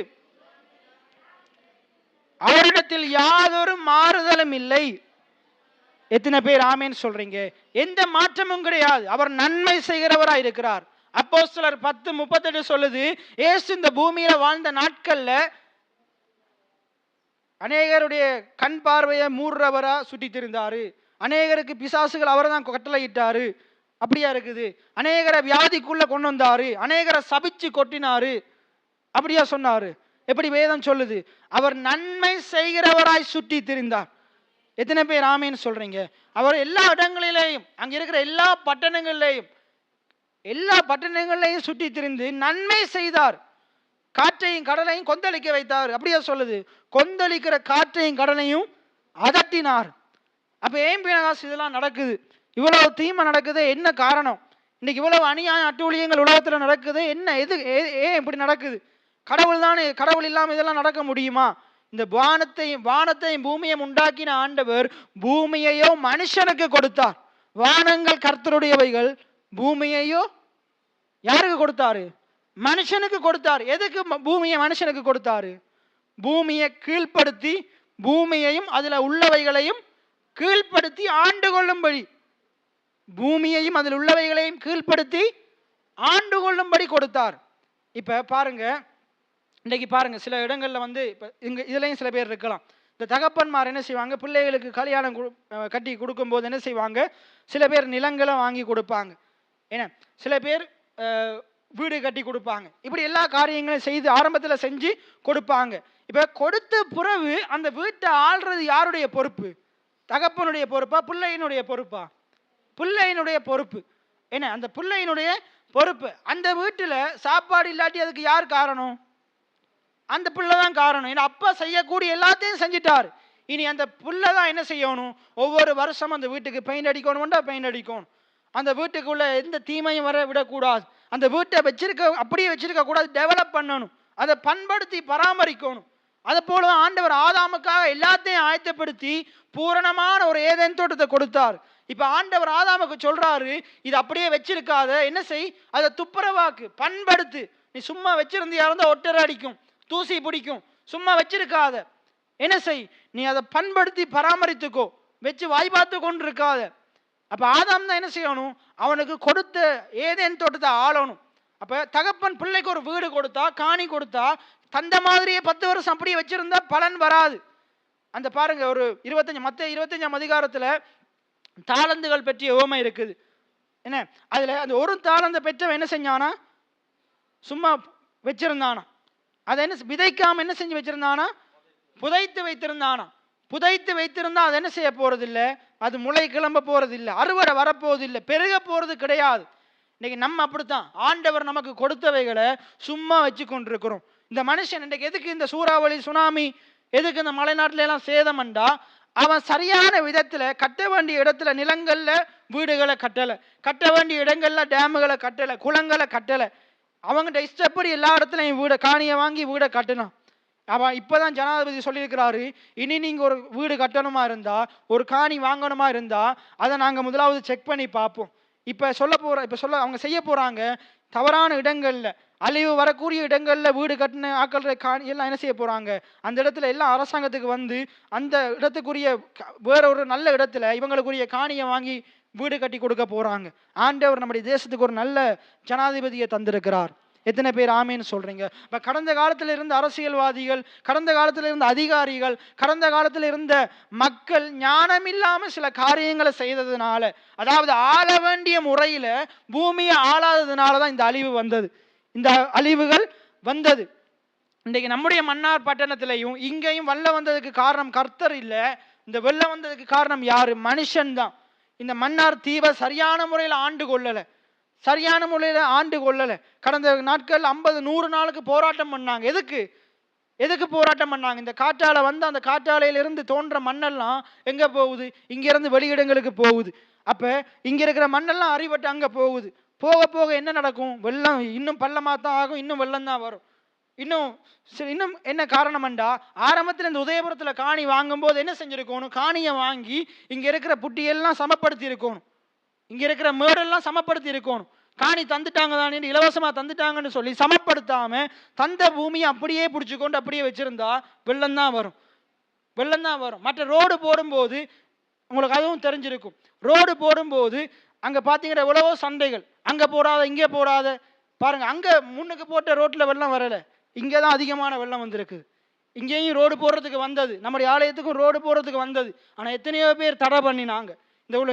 அவரிடத்தில் யாதொரு மாறுதலும் இல்லை. எத்தனை பேர் ஆமேன்னு சொல்றீங்க? எந்த மாற்றமும் கிடையாது. அவர் நன்மை செய்கிறவராய் இருக்கிறார். அப்போஸ்தலர் 10:38 சொல்லுது, இயேசு இந்த பூமியில வாழ்ந்த நாட்கள்ல அநேகருடைய கண் பார்வையை மூடுறவரா சுட்டி திரிந்தாரு. அநேகருக்கு பிசாசுகள் அவரை தான் கட்டளையிட்டாரு. அப்படியா இருக்குது. அநேகரை வியாதிக்குள்ள கொண்டு வந்தாரு, அநேகரை சபிச்சு கொட்டினாரு. அப்படியா சொன்னாரு. எப்படி வேதம் சொல்லுது, அவர் நன்மை செய்கிறவராய் சுற்றி திரிந்தார். எத்தனை பேர் ஆமேன்னு சொல்றீங்க? அவர் எல்லா இடங்களிலேயும், அங்க இருக்கிற எல்லா பட்டணங்களையும் சுற்றி திரிந்து நன்மை செய்தார். காற்றையும் கடலையும் கொந்தளிக்க வைத்தார். அப்படியா சொல்லுது. கொந்தளிக்கிற காற்றையும் கடலையும் அதட்டினார். அப்ப ஏன் பினகாஸ் இதெல்லாம் நடக்குது? இவ்வளவு தீமை நடக்குது, என்ன காரணம்? இன்னைக்கு இவ்வளவு அநியாய அட்டூழியங்கள் உலகத்துல நடக்குது, என்ன ஏன் இப்படி நடக்குது? கடவுள் தானே, கடவுள் இல்லாம இதெல்லாம் நடக்க முடியுமா? இந்த வானத்தையும் பூமியையும் உண்டாக்கின ஆண்டவர் பூமியையோ மனுஷனுக்கு கொடுத்தார். வானங்கள் கர்த்தருடையவைகள், பூமியையோ யாருக்கு கொடுத்தாரு? மனுஷனுக்கு கொடுத்தார். எதுக்கு பூமியை மனுஷனுக்கு கொடுத்தாரு? பூமியை கீழ்ப்படுத்தி, பூமியையும் அதுல உள்ளவைகளையும் கீழ்ப்படுத்தி ஆண்டு கொள்ளும்படி, பூமியையும் அதில் உள்ளவைகளையும் கீழ்ப்படுத்தி ஆண்டு கொள்ளும்படி கொடுத்தார். இப்ப பாருங்க, இன்னைக்கு பாருங்க, சில இடங்கள்ல இப்ப இங்க இதுலயும் சில பேர் இருக்கலாம். இந்த தகப்பன்மார் என்ன செய்வாங்க, பிள்ளைகளுக்கு கல்யாணம் கட்டி கொடுக்கும் போது என்ன செய்வாங்க, சில பேர் நிலங்களை வாங்கி கொடுப்பாங்க, ஏன்னா சில பேர் வீடு கட்டி கொடுப்பாங்க. இப்படி எல்லா காரியங்களும் செய்து ஆரம்பத்தில் செஞ்சு கொடுப்பாங்க. இப்ப கொடுத்த பிறகு அந்த வீட்டை ஆள்றது யாருடைய பொறுப்பு? தகப்பனுடைய பொறுப்பா, பிள்ளையினுடைய பொறுப்பா? பிள்ளையினுடைய பொறுப்பு. என்ன, அந்த பிள்ளையினுடைய பொறுப்பு. அந்த வீட்டுல சாப்பாடு இல்லாட்டி அதுக்கு யார் காரணம்? அந்த பிள்ளை தான் காரணம். ஏன்னா அப்பா செய்யக்கூடிய எல்லாத்தையும் செஞ்சிட்டாரு. இனி அந்த பிள்ளை தான் என்ன செய்யணும்? ஒவ்வொரு வருஷம் அந்த வீட்டுக்கு பெயிண்ட் அடிக்கணும்டா, பெயிண்ட் அடிக்கணும். அந்த வீட்டுக்குள்ள எந்த தீமையும் வர விடக்கூடாது. அந்த வீட்டை அப்படியே வச்சிருக்க கூடாது, டெவலப் பண்ணணும், அதை பண்படுத்தி பராமரிக்கணும். அதை போல ஆண்டவர் ஆதாமுக்காக எல்லாத்தையும் ஆயத்தப்படுத்தி பூரணமான ஒரு ஏதேன் தோட்டத்தை கொடுத்தார். இப்ப ஆண்டவர் ஆதாமுக்கு சொல்றாரு, இது அப்படியே வச்சிருக்காத, என்ன செய், அதை துப்புரவாக்கு, பண்படுத்து. நீ சும்மா வச்சிருந்தியா இருந்தா ஒட்டரை அடிக்கும், தூசி பிடிக்கும். சும்மா வச்சிருக்காத, என்ன செய், நீ அதை பண்படுத்தி பராமரித்துக்கோ, வச்சு வாய் பார்த்து கொண்டு இருக்காத. அப்ப ஆதாம் தான் என்ன செய்யணும்? அவனுக்கு கொடுத்த ஏதேன் தோட்டத்தை ஆளணும். அப்ப தகப்பன் பிள்ளைக்கு ஒரு வீடு கொடுத்தா, காணி கொடுத்தா, தந்த மாதிரியே 10 வருஷம் அப்படியே வச்சிருந்தா பலன் வராது. அந்த பாருங்க, ஒரு 25 அதிகாரத்துல தாளந்துகள் பற்றிய உவமை இருக்குது. என்ன, அதுல அந்த ஒரு தாளந்தை பெற்றவன் என்ன செஞ்சானா? சும்மா வச்சிருந்தானா. அதை என்ன விதைக்காம என்ன செஞ்சு வச்சிருந்தானா? புதைத்து வைத்திருந்தானா. புதைத்து வைத்திருந்தா அது என்ன செய்ய போறதில்லை, அது முளை கிளம்ப போறதில்லை, அறுவடை வரப்போவதில்லை, பெருக போறது கிடையாது. இன்னைக்கு நம்ம அப்படித்தான், ஆண்டவர் நமக்கு கொடுத்தவைகளை சும்மா வச்சு கொண்டிருக்கிறோம். இந்த மனுஷன் இன்றைக்கு எதுக்கு இந்த சூறாவளி, சுனாமி, எதுக்கு இந்த மலைநாட்டில எல்லாம் சேதம்ண்டா, அவன் சரியான விதத்துல கட்ட வேண்டிய இடத்துல நிலங்கள்ல வீடுகளை கட்டலை, கட்ட வேண்டிய இடங்கள்ல டேமுகளை கட்டலை, குளங்களை கட்டலை. அவங்ககிட்ட இஷ்டப்படி எல்லா இடத்துலையும் வீடை காணியை வாங்கி வீடை கட்டணும். அவன் இப்பதான் ஜனாதிபதி சொல்லியிருக்கிறாரு, இனி நீங்க ஒரு வீடு கட்டணுமா இருந்தா, ஒரு காணி வாங்கணுமா இருந்தா, அதை நாங்க முதலாவது செக் பண்ணி பார்ப்போம். இப்ப அவங்க செய்ய போறாங்க, தவறான இடங்கள்ல அழிவு வரக்கூடிய இடங்கள்ல வீடு கட்டின ஆக்கள் காணி எல்லாம் என்ன செய்ய போறாங்க? அந்த இடத்துல எல்லாம் அரசாங்கத்துக்கு வந்து அந்த இடத்துக்குரிய வேற ஒரு நல்ல இடத்துல இவங்களுக்குரிய காணியை வாங்கி வீடு கட்டி கொடுக்க போறாங்க. ஆண்டவர் நம்முடைய தேசத்துக்கு ஒரு நல்ல ஜனாதிபதியை தந்திருக்கிறார். எத்தனை பேர் ஆமேன்னு சொல்றீங்க? இப்ப கடந்த காலத்தில் இருந்த அரசியல்வாதிகள், கடந்த காலத்தில் இருந்த அதிகாரிகள், கடந்த காலத்தில் இருந்த மக்கள் ஞானம் இல்லாம சில காரியங்களை செய்ததுனால, அதாவது ஆள வேண்டிய முறையில பூமியை ஆளாததுனாலதான் இந்த அழிவு வந்தது. இந்த அழிவுகள் வந்தது. இன்றைக்கு நம்முடைய மன்னார் பட்டணத்திலையும் இங்கேயும் வெள்ளம் வந்ததுக்கு காரணம் கர்த்தர் இல்ல. இந்த வெள்ளம் வந்ததுக்கு காரணம் யாரு? மனுஷன் தான். இந்த மன்னார் தீவை சரியான முறையில் ஆண்டு கொள்ளல, சரியான முறையில் ஆண்டு கொள்ளல. கடந்த நாட்கள் 50-100 நாளுக்கு போராட்டம் பண்ணாங்க. எதுக்கு போராட்டம் பண்ணாங்க? இந்த காற்றாலை வந்து அந்த காற்றாலையிலிருந்து தோன்ற மண்ணெல்லாம் எங்க போகுது? இங்க இருந்து வெளியிடங்களுக்கு போகுது. அப்ப இங்க இருக்கிற மண்ணெல்லாம் அறிவட்டு அங்க போகுது. போக போக என்ன நடக்கும்? வெள்ளம் இன்னும் பள்ளமா தான் ஆகும், இன்னும் வெள்ளம் தான் வரும். இன்னும் என்ன காரணம்டா, ஆரம்பத்தில் இந்த உதயபுரத்துல காணி வாங்கும் போது என்ன செஞ்சிருக்கணும்? காணியை வாங்கி இங்க இருக்கிற புட்டியெல்லாம் சமப்படுத்தி இருக்கணும், இங்க இருக்கிற மேடெல்லாம் சமப்படுத்தி இருக்கணும். காணி தந்துட்டாங்க தானே, இலவசமா தந்துட்டாங்கன்னு சொல்லி சமப்படுத்தாம தந்த பூமியை அப்படியே பிடிச்சிக்கொண்டு அப்படியே வச்சிருந்தா வெள்ளம் தான் வரும், வெள்ளம் தான் வரும். மற்ற ரோடு போடும்போது உங்களுக்கு அதுவும் தெரிஞ்சிருக்கும். ரோடு போடும்போது அங்க பாத்தீங்கன்னா எவ்வளவோ சண்டைகள், அங்க போடாத இங்கே போடாத. பாருங்க, அங்க முன்னுக்கு போட்ட ரோட்ல வெள்ளம் வரல, இங்கதான் அதிகமான வெள்ளம் வந்திருக்கு. இங்கேயும் ரோடு போடுறதுக்கு வந்தது, நம்முடைய ஆலயத்துக்கும் ரோடு போடுறதுக்கு வந்தது. ஆனா எத்தனையோ பேர் தடை பண்ணினாங்க.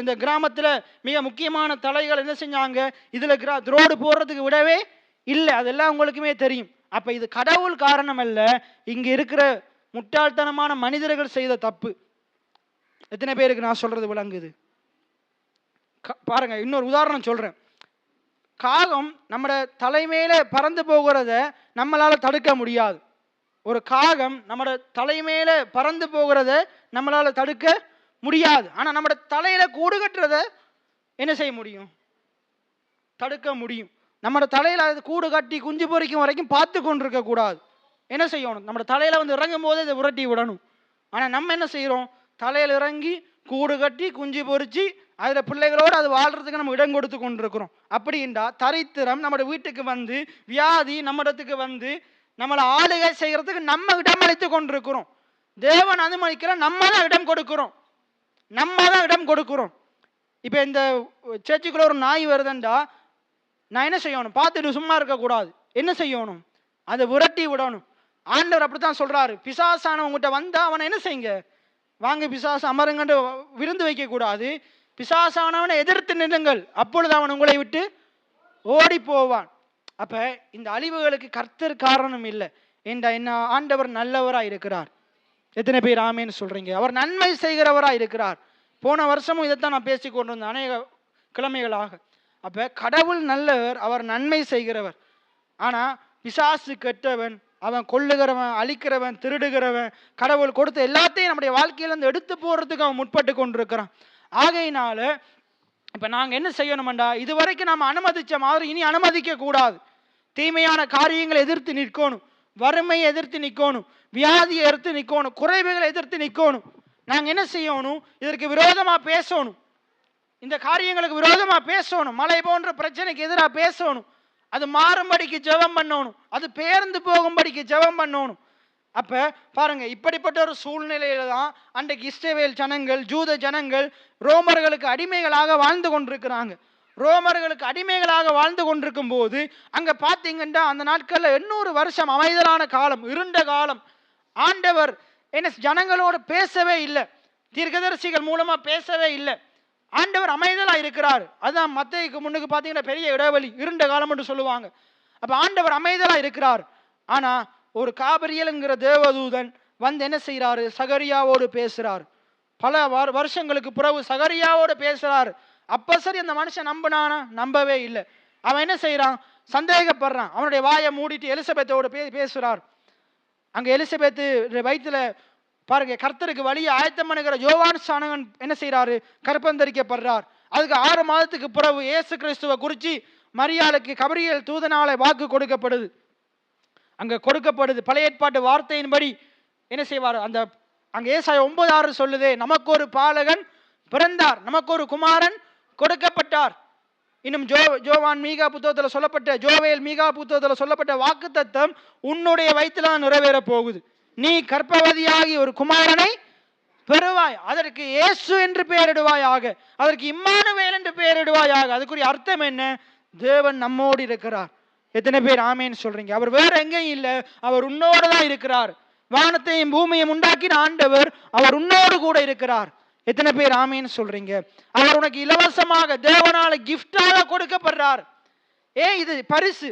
இந்த கிராமத்துல மிக முக்கியமான தலைகள் என்ன செஞ்சாங்க? இதுல ரோடு போடுறதுக்கு விடவே இல்லை. அதெல்லாம் உங்களுக்குமே தெரியும். அப்ப இது கடவுள் காரணம் அல்ல, இங்க இருக்கிற முட்டாள்தனமான மனிதர்கள் செய்த தப்பு. எத்தனை பேருக்கு நான் சொல்றது விளங்குது? பாருங்க, இன்னொரு உதாரணம் சொல்றேன். காகம் நம்ம தலைமையில பறந்து போகிறத நம்மளால தடுக்க முடியாது. ஒரு காகம் நம்ம தலைமையில பறந்து போகிறத நம்மளால தடுக்க முடியாது. ஆனா நம்ம தலையில கூடு கட்டுறத என்ன செய்ய முடியும்? தடுக்க முடியும். நம்ம தலையில அது கூடு கட்டி குஞ்சு பொறிக்கும் வரைக்கும் பார்த்து கொண்டிருக்க கூடாது. என்ன செய்யணும்? நம்ம தலையில வந்து இறங்கும் போது இதை விரட்டி விடணும். ஆனா நம்ம என்ன செய்யறோம்? தலையில இறங்கி கூடு கட்டி குஞ்சு பொறிச்சு அதுல பிள்ளைகளோடு அது வாழ்றதுக்கு நம்ம இடம் கொடுத்து கொண்டிருக்கிறோம். அப்படின்றா தரித்திரம் நம்ம வீட்டுக்கு வந்து, வியாதி நம்ம இடத்துக்கு வந்து நம்மளை ஆளுகை செய்யறதுக்கு நம்ம இடம் அளித்து கொண்டிருக்கிறோம். தேவன் அனுமதிக்கிற நம்ம தான் இடம் கொடுக்கிறோம், நம்ம தான் இடம் கொடுக்கிறோம். இப்ப இந்த சர்ச்சுக்குள்ள ஒரு நாய் வருதுண்டா, நான் என்ன செய்யணும்? பார்த்துட்டு சும்மா இருக்கக்கூடாது. என்ன செய்யணும்? அதை விரட்டி விடணும். ஆண்டவர் அப்படித்தான் சொல்றாரு. பிசாசான உங்ககிட்ட வந்தா அவனை என்ன செய்யுங்க? வாங்க பிசாசு அமருங்கன்னு விருந்து வைக்க கூடாது. பிசாசானவனை எதிர்த்து நின்றுங்கள், அப்பொழுது அவன் உங்களை விட்டு ஓடி போவான். அப்ப இந்த அழிவுகளுக்கு கர்த்தர் காரணம் இல்லை. என்ன ஆண்டவர் நல்லவரா இருக்கிறார். எத்தனை பேர் ஆமேன்னு சொல்றீங்க? அவர் நன்மை செய்கிறவரா இருக்கிறார். போன வருஷமும் இதைத்தான் நான் பேசி கொண்டிருந்தேன் அநேக கிழமைகளாக. அப்ப கடவுள் நல்லவர், அவர் நன்மை செய்கிறவர். ஆனா பிசாசு கெட்டவன், அவன் கொல்லுகிறவன், அழிக்கிறவன், திருடுகிறவன். கடவுள் கொடுத்த எல்லாத்தையும் நம்முடைய வாழ்க்கையிலிருந்து எடுத்து போறதுக்கு அவன் முற்பட்டு கொண்டிருக்கிறான். ஆகையினால இப்ப நாங்க என்ன செய்யணும்டா, இதுவரைக்கும் நாம அனுமதிச்ச மாதிரி இனி அனுமதிக்க கூடாது. தீமையான காரியங்களை எதிர்த்து நிற்கணும், வறுமையை எதிர்த்து நிற்கணும், வியாதியை எதிர்த்து நிற்கணும், குறைவுகளை எதிர்த்து நிற்கணும். நாங்க என்ன செய்யணும்? இதற்கு விரோதமா பேசணும், இந்த காரியங்களுக்கு விரோதமா பேசணும், மழை போன்ற பிரச்சனைக்கு எதிராக பேசணும், அது மாறும்படிக்கு ஜெபம் பண்ணணும், அது பேர்ந்து போகும்படிக்கு ஜெபம் பண்ணணும். அப்ப பாருங்க, இப்படிப்பட்ட ஒரு சூழ்நிலையில தான் அன்றைக்கு இஸ்ரவேல் ஜனங்கள், ஜூத ஜனங்கள் ரோமர்களுக்கு அடிமைகளாக வாழ்ந்து கொண்டிருக்கிறாங்க. ரோமர்களுக்கு அடிமைகளாக வாழ்ந்து கொண்டிருக்கும் போது அங்க பாத்தீங்கன்னா அந்த நாட்கள்ல 800 வருஷம் அமைதலான காலம், இருண்ட காலம். ஆண்டவர் என்ன ஜனங்களோடு பேசவே இல்லை, தீர்க்கதரிசிகள் மூலமா பேசவே இல்லை. ஆண்டவர் அமைதலா இருக்கிறார். அதுதான் மத்தேயுக்கு முன்னுக்கு பாத்தீங்கன்னா பெரிய இடைவெளி, இருண்ட காலம் என்று சொல்லுவாங்க. அப்ப ஆண்டவர் அமைதலா இருக்கிறார். ஆனா ஒரு காபிரியல் என்கிற தேவதூதன் வந்து என்ன செய்யறாரு? சகரியாவோடு பேசுறாரு. பல வருஷங்களுக்கு பிறகு சகரியாவோடு பேசுறாரு. அப்ப சரி அந்த மனுஷன் நம்பினானா? நம்பவே இல்லை. அவன் என்ன செய்யறான்? சந்தேகப்படுறான். அவனுடைய வாயை மூடிட்டு எலிசபெத்தோடு பேசுறார். அங்க எலிசபெத்து வயிற்றுல பாருங்க, கர்த்தருக்கு வழியை ஆயத்தம் பண்ணுகிற யோவான் ஸ்நானகன் என்ன செய்யறாரு? கற்பந்தரிக்கப்படுறார். அதுக்கு 6 மாதத்துக்கு பிறகு இயேசு கிறிஸ்துவை குறிச்சு மரியாளுக்கு கபிரியேல் தூதனால வாக்கு கொடுக்கப்படுது. அங்க கொடுக்கப்படுது. பழைய ஏற்பாட்டு வார்த்தையின்படி என்ன செய்வார்? அந்த அங்க ஏசாயா 9:6 சொல்லுதே, நமக்கு ஒரு பாலகன் பிறந்தார், நமக்கு ஒரு குமாரன் கொடுக்கப்பட்டார். இன்னும் ஜோவான் மீகா புத்தகத்தில் சொல்லப்பட்ட ஜோவேல் மீகா புத்தகத்தில் சொல்லப்பட்ட வாக்குத்தத்தம் உன்னுடைய வயிற்றுல நிறைவேற போகுது. நீ கர்ப்பவதியாகி ஒரு குமாரனை பெறுவாய், அதற்கு இயேசு என்று பெயரிடுவாயாக, அதற்கு இம்மானுவேல் என்று பெயரிடுவாயாக. அதுக்குரிய அர்த்தம் என்ன? தேவன் நம்மோடு இருக்கிறார். எத்தனை பேர் ஆமேன்னு சொல்றீங்க? அவர் வேற எங்கேயும் இல்லை, அவர் உன்னோடு தான் இருக்கிறார். வானத்தையும் பூமியையும் உண்டாக்கின ஆண்டவர் அவர் உன்னோடு கூட இருக்கிறார். எத்தனை பேர் ஆமேன்னு சொல்றீங்க? அவர் உனக்கு இலவசமாக தேவனால கிஃப்டாக கொடுக்கப்படுறார். இது பரிசு.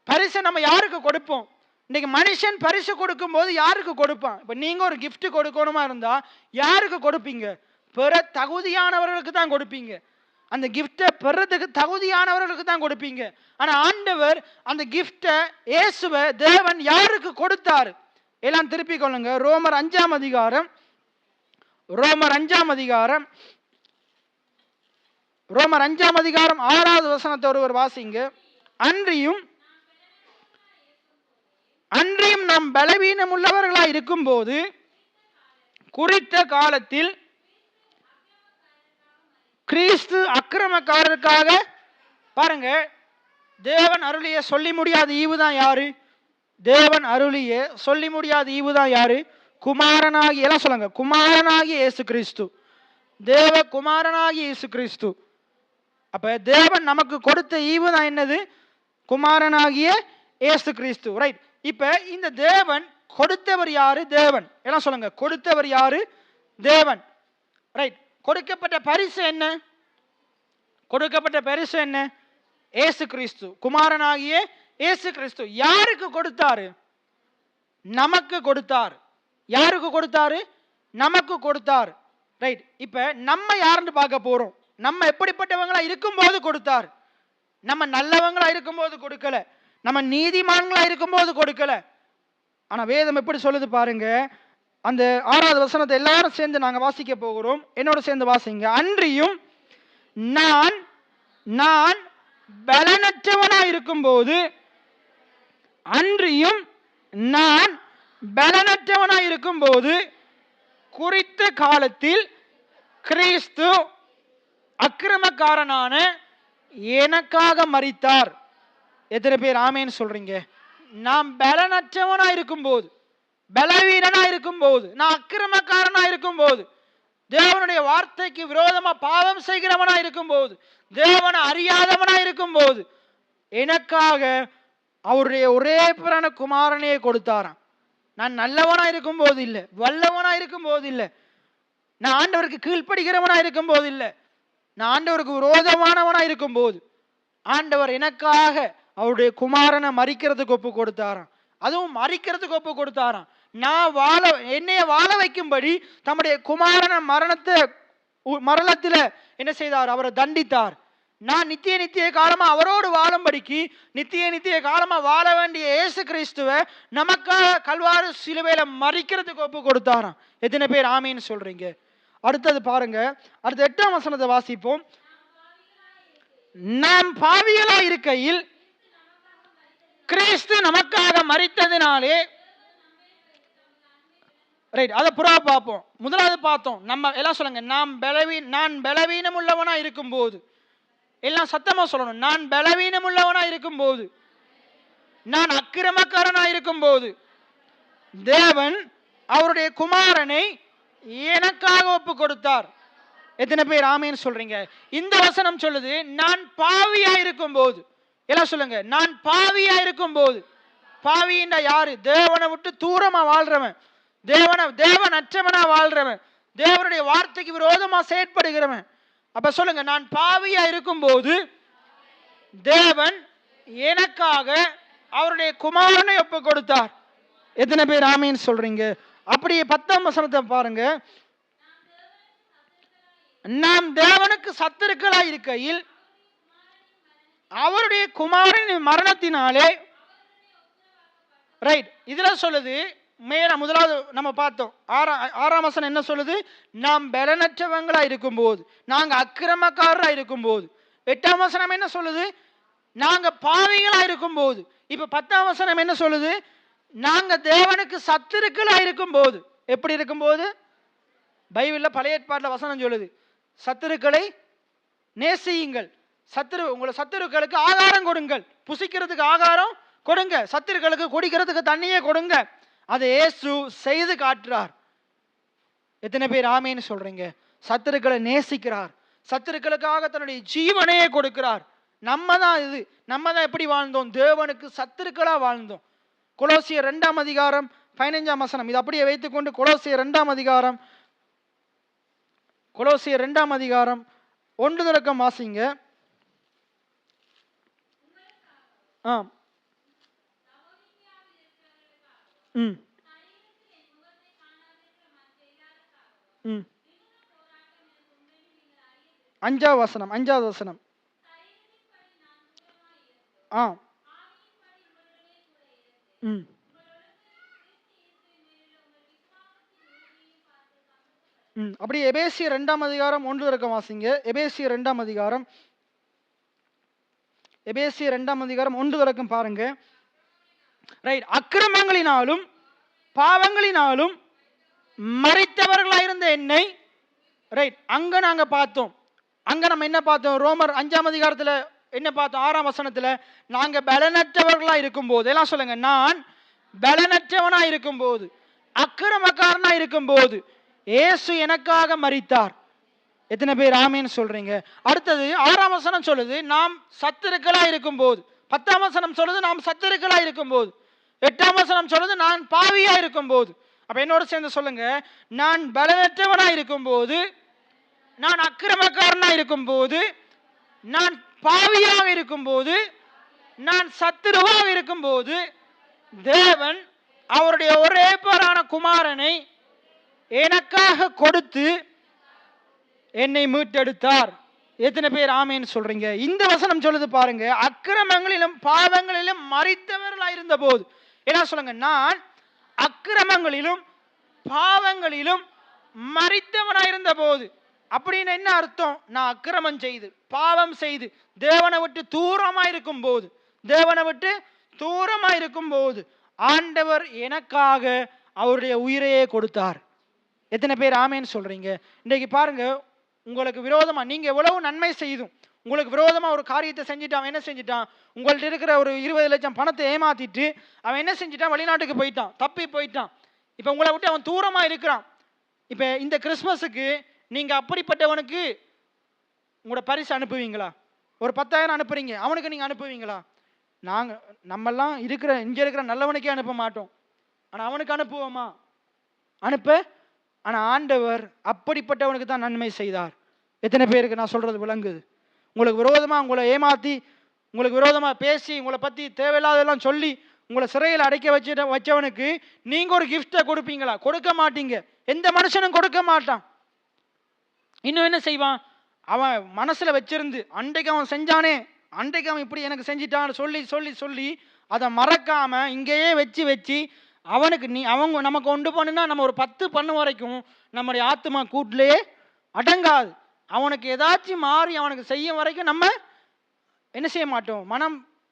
பரிசை நம்ம யாருக்கு கொடுப்போம்? இன்னைக்கு மனுஷன் பரிசு கொடுக்கும் போது யாருக்கு கொடுப்பான்? இப்ப நீங்க ஒரு கிஃப்ட் கொடுக்கணுமா இருந்தா யாருக்கு கொடுப்பீங்க? பெற தகுதியானவர்களுக்கு தான் கொடுப்பீங்க. அந்த கிஃப்டை பெறதுக்கு தகுதியானவர்களுக்கு தான் கொடுப்பீங்க. ஆனா ஆண்டவர் அந்த கிஃப்டை, இயேசுவை தேவன் யாருக்கு கொடுத்தாரு? எல்லாம் திருப்பி கொள்ளுங்க. ரோமர் 5ஆம் அதிகாரம், ரோமர் 5ஆம் அதிகாரம், ரோமர் 5ஆம் அதிகாரம் 6வது வசனத்தை ஒருவர் வாசிங்க. அன்றியும் நாம் பலவீனம் உள்ளவர்களாய் இருக்கும் போது குறித்த காலத்தில் கிறிஸ்து அக்கிரமக்காரருக்காக, பாருங்க, தேவன் அருளிய சொல்லி முடியாத ஈவுதான் யாரு? தேவன் அருளிய சொல்லி முடியாத ஈவுதான் யாரு? குமாரனாகி, எல்லாம் சொல்லுங்க, குமாரனாகிய இயேசு கிறிஸ்து. தேவ குமாரனாகிய இயேசு கிறிஸ்து. அப்ப தேவன் நமக்கு கொடுத்த ஈவு தான் என்னது? குமாரனாகிய இயேசு கிறிஸ்து. ரைட். இப்ப இந்த தேவன் கொடுத்தவர் யாரு? தேவன். எல்லாம் சொல்லுங்க, கொடுத்தவர் யாரு? தேவன். ரைட். கொடுக்கப்பட்ட பரிசு என்ன? கொடுக்கப்பட்ட பரிசு என்ன? இயேசு கிறிஸ்து, குமாரனாகிய இயேசு கிறிஸ்து. யாருக்கு கொடுத்தாரு? நமக்கு கொடுத்தார். யாருக்கு கொடுத்தாரு? நமக்கு கொடுத்தார். ரைட். இப்ப நம்ம யாருன்னு பார்க்க போறோம். நம்ம எப்படிப்பட்டவங்களா இருக்கும் போது கொடுத்தார். நம்ம நல்லவங்களா இருக்கும் போது கொடுக்கல, நம்ம நீதிமான்களா இருக்கும் போது கொடுக்கல. ஆனா வேதம் எப்படி சொல்லுது பாருங்க. அந்த 6வது வசனத்தை எல்லாரும் சேர்ந்து நாங்க வாசிக்க போகிறோம். என்னோட சேர்ந்து வாசிங்க. அன்றியும் நான் பலனற்றவனா இருக்கும்போது, அன்றியும் நான் பலனற்றவனா இருக்கும்போது குறித்த காலத்தில் கிறிஸ்து அக்கிரமக்காரனான எனக்காக மரித்தார். எத்தனை பேர் ஆமேன்னு சொல்றீங்க? நாம் பலனற்றவனா இருக்கும்போது, பலவீனனா இருக்கும்போது, நான் அக்கிரமக்காரனா இருக்கும்போது, தேவனுடைய வார்த்தைக்கு விரோதமா பாவம் செய்கிறவனா இருக்கும்போது, தேவனை அறியாதவனா இருக்கும்போது, எனக்காக அவருடைய ஒரே பிரான குமாரனையே கொடுத்தாராம். நான் நல்லவனா இருக்கும் போது இல்லை, வல்லவனா இருக்கும் போது இல்லை, நான் ஆண்டவருக்கு கீழ்ப்படுகிறவனா இருக்கும் போது இல்லை, நான் ஆண்டவருக்கு விரோதமானவனா இருக்கும் போது, ஆண்டவர் எனக்காக அவருடைய குமாரனை மரிக்கிறதுக்கு ஒப்பு கொடுத்தாராம். அதுவும் மரிக்கிறதுக்கு ஒப்பு கொடுத்தாராம். நான் என்னைய வாழ வைக்கும்படி தம்முடைய குமாரன மரணத்துல என்ன செய்தார்? அவரை தண்டித்தார். நான் நித்திய காலமா அவரோடு வாழும்படிக்கு நித்திய காலமா வாழ வேண்டிய இயேசு கிறிஸ்துவை நமக்காக கல்வாரி சிலுவையில மரிக்கிறதுக்கு ஒப்பு கொடுத்தாராம். எத்தனை பேர் ஆமீன்னு சொல்றீங்க? அடுத்தது பாருங்க, அடுத்த 8ஆம் வசனத்தை வாசிப்போம். நாம் பாவிகளா இருக்கையில் கிறிஸ்து நமக்காக மரித்ததினாலே, ரைட், அதை புறா பார்ப்போம். முதலாவது பார்த்தோம், நம்ம எல்லாம் சொல்லுங்க, நான் பலவீனம் உள்ளவனா இருக்கும் போது, எல்லாம் சத்தமா சொல்லணும், நான் பலவீனம் உள்ளவனா இருக்கும் போது, நான் அக்கிரமக்காரனா இருக்கும் போது, தேவன் அவருடைய குமாரனை எனக்காக ஒப்பு கொடுத்தார். எத்தனை பேர் ஆமீன்னு சொல்றீங்க? இந்த வசனம் சொல்லுது, நான் பாவியா இருக்கும் போது. எல்லாம் சொல்லுங்க, நான் பாவியா இருக்கும் போது. பாவின்னா யாரு? தேவனை விட்டு தூரமா வாழ்றவன், தேவன் அற்றவனா வாழ்றவன், தேவனுடைய வார்த்தைக்கு விரோதமா செயற்படுகிறவன். அப்ப சொல்லுங்க, நான் பாவியா இருக்கும் போது தேவன் எனக்காக அவருடைய குமாரனை ஒப்பு கொடுத்தார். எத்தனை பேர் ஆமீன்னு சொல்றீங்க? அப்படியே 10ஆம் வசனத்தை பாருங்க. நாம் தேவனுக்கு சத்துருக்களாய் இருக்கையில் அவருடைய குமாரனின் மரணத்தினாலே, ரைட், இதுல சொல்லுது மேல முதலாவது நம்ம பார்த்தோம், 6ஆம் வசனம் என்ன சொல்லுது? நாம் பலனற்றவங்களா இருக்கும் போது, நாங்க அக்கிரமக்காரரா இருக்கும் போது. 8ஆம் வசனம் என்ன சொல்லுது? நாங்க பாவிகளா இருக்கும் போது. இப்ப 10ஆம் வசனம் என்ன சொல்லுது? நாங்க தேவனுக்கு சத்துருக்களா இருக்கும் போது. எப்படி இருக்கும் போது? பைபிள்ல பழைய ஏற்பாட்டுல வசனம் சொல்லுது, சத்துருக்களை நேசியுங்கள், உங்களை சத்துருக்களுக்கு ஆகாரம் கொடுங்கள், புசிக்கிறதுக்கு ஆகாரம் கொடுங்க, சத்துருக்களுக்கு குடிக்கிறதுக்கு தண்ணியே கொடுங்க. அதை இயேசு செய்து காட்டுறார். எத்தனை பேர் ஆமேன்னு சொல்றீங்க? சத்துருக்களை நேசிக்கிறார், சத்துருக்களுக்காக தன்னுடைய ஜீவனையே கொடுக்கிறார். நம்ம தான் எப்படி வாழ்ந்தோம்? தேவனுக்கு சத்துருக்களா வாழ்ந்தோம். கொலோசியர் 2ஆம் அதிகாரம் 15ஆம் வசனம், இது அப்படியே வைத்துக்கொண்டு கொலோசியர் 2ஆம் அதிகாரம் 1 தொடக்கம் வாசிங்க. அஞ்சாவது வசனம். அப்படி எபேசியர் 2ஆம் அதிகாரம் 1 தொடக்கம் வாசிங்க. எபேசியர் 2ஆம் அதிகாரம் 1 தொடக்கம் பாருங்க. ரைட். அக்கிரமங்களினாலும் பாவங்களினாலும் மரித்தவர்களாயிருந்த என்னை, ரைட், அங்க நாங்க பார்த்தோம். அங்க நம்ம என்ன பார்த்தோம்? ரோமர் 5ஆம் அதிகாரத்துல என்ன பார்த்தோம்? 6ஆம் வசனத்துல, நாங்க பலனற்றவர்களா இருக்கும் போது, எல்லாம் சொல்லுங்க, நான் பலனற்றவனா இருக்கும் போது, அக்கிரமக்காரனா இருக்கும் போது இயேசு எனக்காக மரித்தார். எத்தனை பேர் ஆமேன்னு சொல்றீங்க? அடுத்தது 6ஆம் வசனம் சொல்லுது நாம் சத்துருக்களா இருக்கும் போது. 10ஆம் வசனம் சொல்லுது நாம் சத்துருக்களா இருக்கும் போது. 8ஆம் வசனம் சொல்லுது நான் பாவியா இருக்கும் போது. அப்ப என்னோட சேர்ந்து சொல்லுங்க, நான் பலனற்றவனா இருக்கும் போது, நான் அக்கிரமக்காரனா இருக்கும் போது, நான் பாவியாக இருக்கும் போது, நான் சத்துருவாக இருக்கும் போது, தேவன் அவருடைய ஒரே பேரான குமாரனை எனக்காக கொடுத்து என்னை மீட்டெடுத்தார். எத்தனை பேர் ஆமேன்னு சொல்றீங்க? இந்த வசனம் சொல்லுது பாருங்க, அக்கிரமங்களிலும் பாவங்களிலும் மரித்தவர்களா இருந்த போது. என்ன சொல்லுங்க? நான் அக்கிரமங்களிலும் பாவங்களிலும் மரித்தவனாயிருந்த போது. அப்படின்னு என்ன அர்த்தம்? நான் அக்கிரமம் செய்து பாவம் செய்து தேவனை விட்டு தூரமா இருக்கும் போது ஆண்டவர் எனக்காக அவருடைய உயிரையே கொடுத்தார். எத்தனை பேர் ஆமேன்னு சொல்றீங்க? இன்றைக்கு பாருங்க, உங்களுக்கு விரோதமா நீங்க எவ்வளவு நன்மை செய்தும் உங்களுக்கு விரோதமா ஒரு காரியத்தை செஞ்சுட்டான். அவன் என்ன செஞ்சுட்டான்? உங்கள்ட்ட இருக்கிற ஒரு 20 லட்சம் பணத்தை ஏமாத்திட்டு அவன் என்ன செஞ்சுட்டான்? வெளிநாட்டுக்கு போயிட்டான், தப்பி போயிட்டான். இப்ப உங்களை விட்டு அவன் தூரமா இருக்கிறான். இப்ப இந்த கிறிஸ்மஸுக்கு நீங்க அப்படிப்பட்டவனுக்கு உங்களோட பரிசு அனுப்புவீங்களா? ஒரு 10,000 அனுப்புறீங்க, அவனுக்கு நீங்க அனுப்புவீங்களா? நம்மெல்லாம் இங்க இருக்கிற நல்லவனுக்கே அனுப்ப மாட்டோம். ஆனா அவனுக்கு அனுப்புவோமா? ஆனா ஆண்டவர் அப்படிப்பட்டவனுக்கு தான் நன்மை செய்தார். எத்தனை பேருக்கு நான் சொல்றது விளங்குது? உங்களுக்கு விரோதமா உங்களை ஏமாத்தி, உங்களுக்கு விரோதமா பேசி, உங்களை பத்தி தேவையில்லாதெல்லாம் சொல்லி உங்களை சிறையில் அடைக்க வச்சவனுக்கு நீங்க ஒரு கிஃப்டை கொடுப்பீங்களா? கொடுக்க மாட்டீங்க. எந்த மனுஷனும் கொடுக்க மாட்டான். இன்னும் என்ன செய்வான்? அவன் மனசுல வச்சிருந்து அன்றைக்கு அவன் செஞ்சானே, அன்றைக்கு அவன் இப்படி எனக்கு செஞ்சிட்டான்னு சொல்லி சொல்லி சொல்லி அதை மறக்காம இங்கேயே வச்சு அவனுக்கு அவங்க நமக்கு ஒன்று பண்ணுனா நம்ம ஒரு 10 பண்ணு வரைக்கும் நம்முடைய ஆத்மா கூட்டிலேயே அடங்காது. அவனுக்கு ஏதாச்சும் மாறி அவனுக்கு செய்யும் வரைக்கும் நம்ம என்ன செய்ய மாட்டோம்?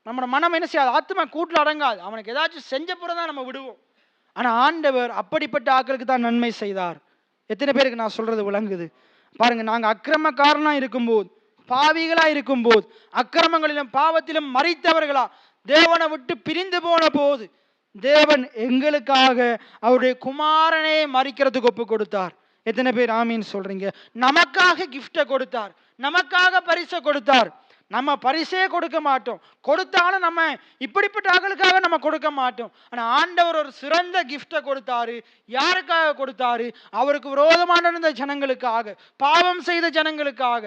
நம்மளோட மனம் என்ன செய்யாது? ஆத்மா கூட்டில் அடங்காது. அவனுக்கு ஏதாச்சும் செஞ்ச பிறகுதான் நம்ம விடுவோம். ஆனால் ஆண்டவர் அப்படிப்பட்ட ஆட்களுக்கு தான் நன்மை செய்தார். எத்தனை பேருக்கு நான் சொல்றது விளங்குது? பாருங்க, நாங்கள் அக்கிரமக்காரனா இருக்கும்போது, பாவிகளா இருக்கும்போது, அக்கிரமங்களிலும் பாவத்திலும் மரித்தவர்களா தேவனை விட்டு பிரிந்து போன போது தேவன் எங்களுக்காக அவருடைய குமாரனை மரிக்கிறதுக்கு ஒப்பு கொடுத்தார். எத்தனை பேர் ஆமீன்னு சொல்றீங்க? நமக்காக கிஃப்டை கொடுத்தார், நமக்காக பரிசை கொடுத்தார். நம்ம பரிசே கொடுக்க மாட்டோம், கொடுத்தாலும் நம்ம இப்படிப்பட்ட ஆட்களுக்காக நம்ம கொடுக்க மாட்டோம். ஆனால் ஆண்டவர் ஒரு சிறந்த கிஃப்டை கொடுத்தாரு. யாருக்காக கொடுத்தாரு? அவருக்கு விரோதமான இருந்த ஜனங்களுக்காக, பாவம் செய்த ஜனங்களுக்காக,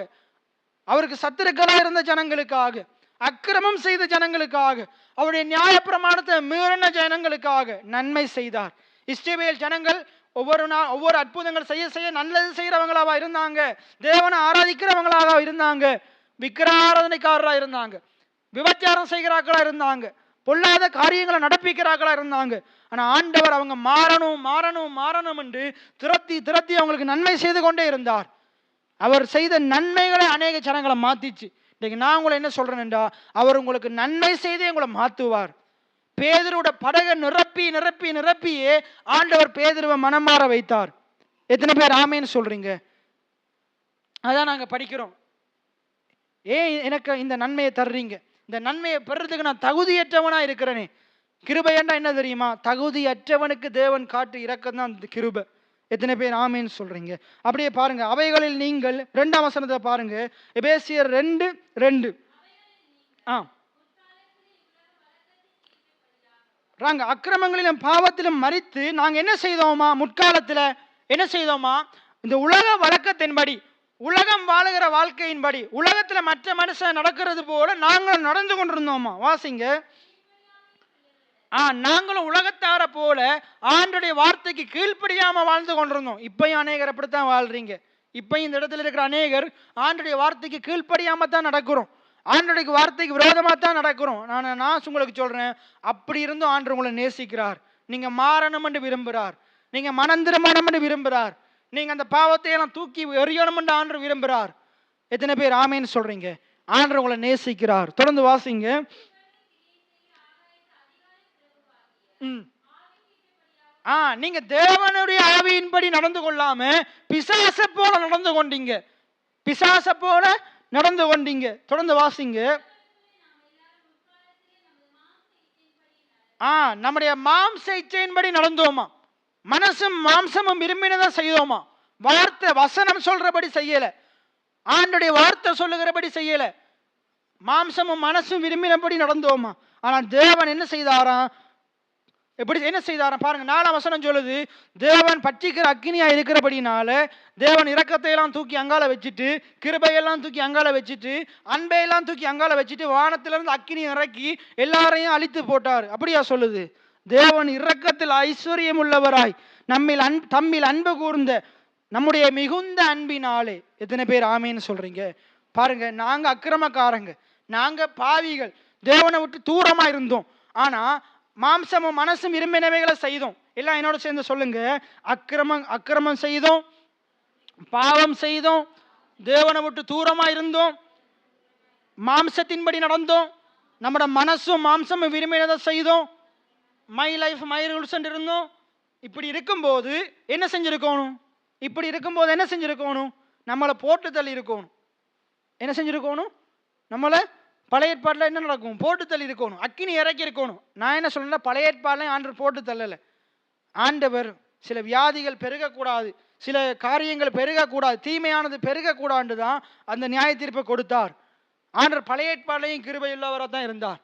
அவருக்கு சத்துருக்களாக இருந்த ஜனங்களுக்காக, அக்கிரமம் செய்த ஜனங்களுக்காக, அவருடைய நியாயப்பிரமாணத்தை மீறின ஜனங்களுக்காக நன்மை செய்தார். இஸ்ரவேல் ஜனங்கள் ஒவ்வொரு அற்புதங்கள் செய்ய நல்லது செய்யறவங்களாவா இருந்தாங்க, தேவனை ஆராதிக்கிறவங்களாக இருந்தாங்க, விக்கிராராதனைக்காரரா இருந்தாங்க, விபச்சாரம் செய்கிறார்களா இருந்தாங்க, பொல்லாத காரியங்களை நடப்பிக்கிறார்களா இருந்தாங்க. ஆனா ஆண்டவர் அவங்க மாறணும் என்று திரத்தி அவங்களுக்கு நன்மை செய்து கொண்டே இருந்தார். அவர் செய்த நன்மைகளை அநேக ஜனங்களை மாத்திச்சு. இன்னைக்கு நான் உங்களை என்ன சொல்றேன்டா, அவர் உங்களுக்கு நன்மை செய்தே உங்களை மாத்துவார். பேதுருவோட படகை நிரப்பியே ஆண்டவர் பேதுருவை மனமாற வைத்தார். எத்தனை பேர் ஆமேன்னு சொல்றீங்க? அதான் நாங்க படிக்கிறோம். ஏன் எனக்கு இந்த நன்மையை தர்றீங்க? இந்த நன்மையை பெறதுக்கு நான் தகுதியற்றவனா இருக்கிறேனே. கிருபைன்னா என்ன தெரியுமா? தகுதியற்றவனுக்கு தேவன் காட்டு இரக்கம் தான் கிருபை. எத்தனை பேர் ஆமேன்னு சொல்றீங்க? அப்படியே பாருங்க, அவைகளில் நீங்கள் 2ஆம் வசனத்தை பாருங்க. எபேசியர் 2:2. நாங்க அக்கிரமங்களிலும் பாவத்திலும் மரித்து நாங்க என்ன செய்தோமா? முற்காலத்துல என்ன செய்தோமா? இந்த உலக வழக்கத்தின்படி, உலகம் வாழுகிற வாழ்க்கையின்படி, உலகத்துல மற்ற மனுஷன் நடக்கிறது போல நாங்களும் நடந்து கொண்டிருந்தோமா? வாசிங்க. நாங்களும் உலகத்தார போல ஆண்டுடைய வார்த்தைக்கு கீழ்ப்படியாம வாழ்ந்து கொண்டிருந்தோம். இப்பயும் அநேகர் அப்படித்தான் வாழ்றீங்க. இப்பயும் இந்த இடத்துல இருக்கிற அநேகர் ஆண்டுடைய வார்த்தைக்கு கீழ்ப்படியாம தான் நடக்கிறோம். ஆண்டுடைய வார்த்தைக்கு விரோதமா தான் நடக்கிறோம். நான் உங்களுக்கு சொல்றேன், அப்படி இருந்தும் ஆண்டு உங்களை நேசிக்கிறார். நீங்க மாறணும் என்று விரும்புகிறார். நீங்க மனம் திரும்பணும் என்று விரும்புகிறார். நீங்க அந்த பாவத்தை எல்லாம் தூக்கி எறியணும் என்று ஆண்டு விரும்புகிறார். எத்தனை பேர் ஆமேன்னு சொல்றீங்க? ஆண்டு உங்களை நேசிக்கிறார். தொடர்ந்து வாசிங்க. நீங்க தேவனுடைய ஆவியின்படி நடந்து கொள்ளாம பிசாச போல நடந்து கொண்டீங்க. பிசாச போல நடந்து கொண்டீங்க. தொடர்ந்து வாசிங்க. நம்முடைய மாம்ச இச்சையின்படி நடந்தோமா? மனசும் மாம்சமும் விரும்பினதை செய்தோமா? வார்த்தை வசனம் சொல்றபடி செய்யல. ஆண்டுடைய வார்த்தை சொல்லுகிறபடி செய்யல. மாம்சமும் மனசும் விரும்பினபடி நடந்தோமா? ஆனா தேவன் என்ன செய்தாராம்? எப்படி என்ன செய்தாராம் பாருங்க. 4ஆம் வசனம் சொல்லுது, தேவன் பற்றிக்கிற அக்கினியா இருக்கிறபடினால தேவன் இரக்கத்தை எல்லாம் தூக்கி அங்கால வச்சுட்டு, கிருபையெல்லாம் தூக்கி அங்கால வச்சுட்டு, அன்பையெல்லாம் தூக்கி அங்கால வச்சுட்டு, வானத்திலிருந்து அக்கினி இறக்கி எல்லாரையும் அழித்து போட்டார். அப்படியா சொல்லுது? தேவன் இரக்கத்தில் ஐஸ்வர்யம் உள்ளவராய் தம்மில் அன்பு கூர்ந்த நம்முடைய மிகுந்த அன்பினாலே. எத்தனை பேர் ஆமேன்னு சொல்றீங்க? பாருங்க, நாங்க அக்கிரமக்காரங்க, நாங்க பாவிகள், தேவனை விட்டு தூரமா இருந்தோம். ஆனா மாம்சமும் மனசும் விரும்பினவைகளை செய்தோம். எல்லாம் என்னோட சேர்ந்து சொல்லுங்க. அக்கிரமம் செய்தோம், பாவம் செய்தோம், தேவனை விட்டு தூரமா இருந்தோம், மாம்சத்தின்படி நடந்தோம், நம்மட மனசும் மாம்சமும் விரும்பினதை செய்தோம், மை லைஃப் மை ரூல்ஸ் இருந்தோம். இப்படி இருக்கும்போது என்ன செஞ்சிருக்கணும்? நம்மளை போட்டு தள்ளி இருக்கணும். என்ன செஞ்சிருக்கணும்? நம்மளை பழைய ஏற்பாட்டில் என்ன நடக்கும்? போட்டு தள்ளி இருக்கணும், அக்கினி இறக்கி இருக்கணும். நான் என்ன சொல்றேன்னா, பழைய ஏற்பாடுலையும் ஆண்டவர் போட்டு தள்ளலை. ஆண்டவர் சில வியாதிகள் பெருகக்கூடாது, சில காரியங்கள் பெருகக்கூடாது, தீமையானது பெருகக்கூடாது தான் அந்த நியாய தீர்ப்பை கொடுத்தார். ஆண்டவர் பழைய ஏற்பாடுலையும் கிருபை உள்ளவராக தான் இருந்தார்,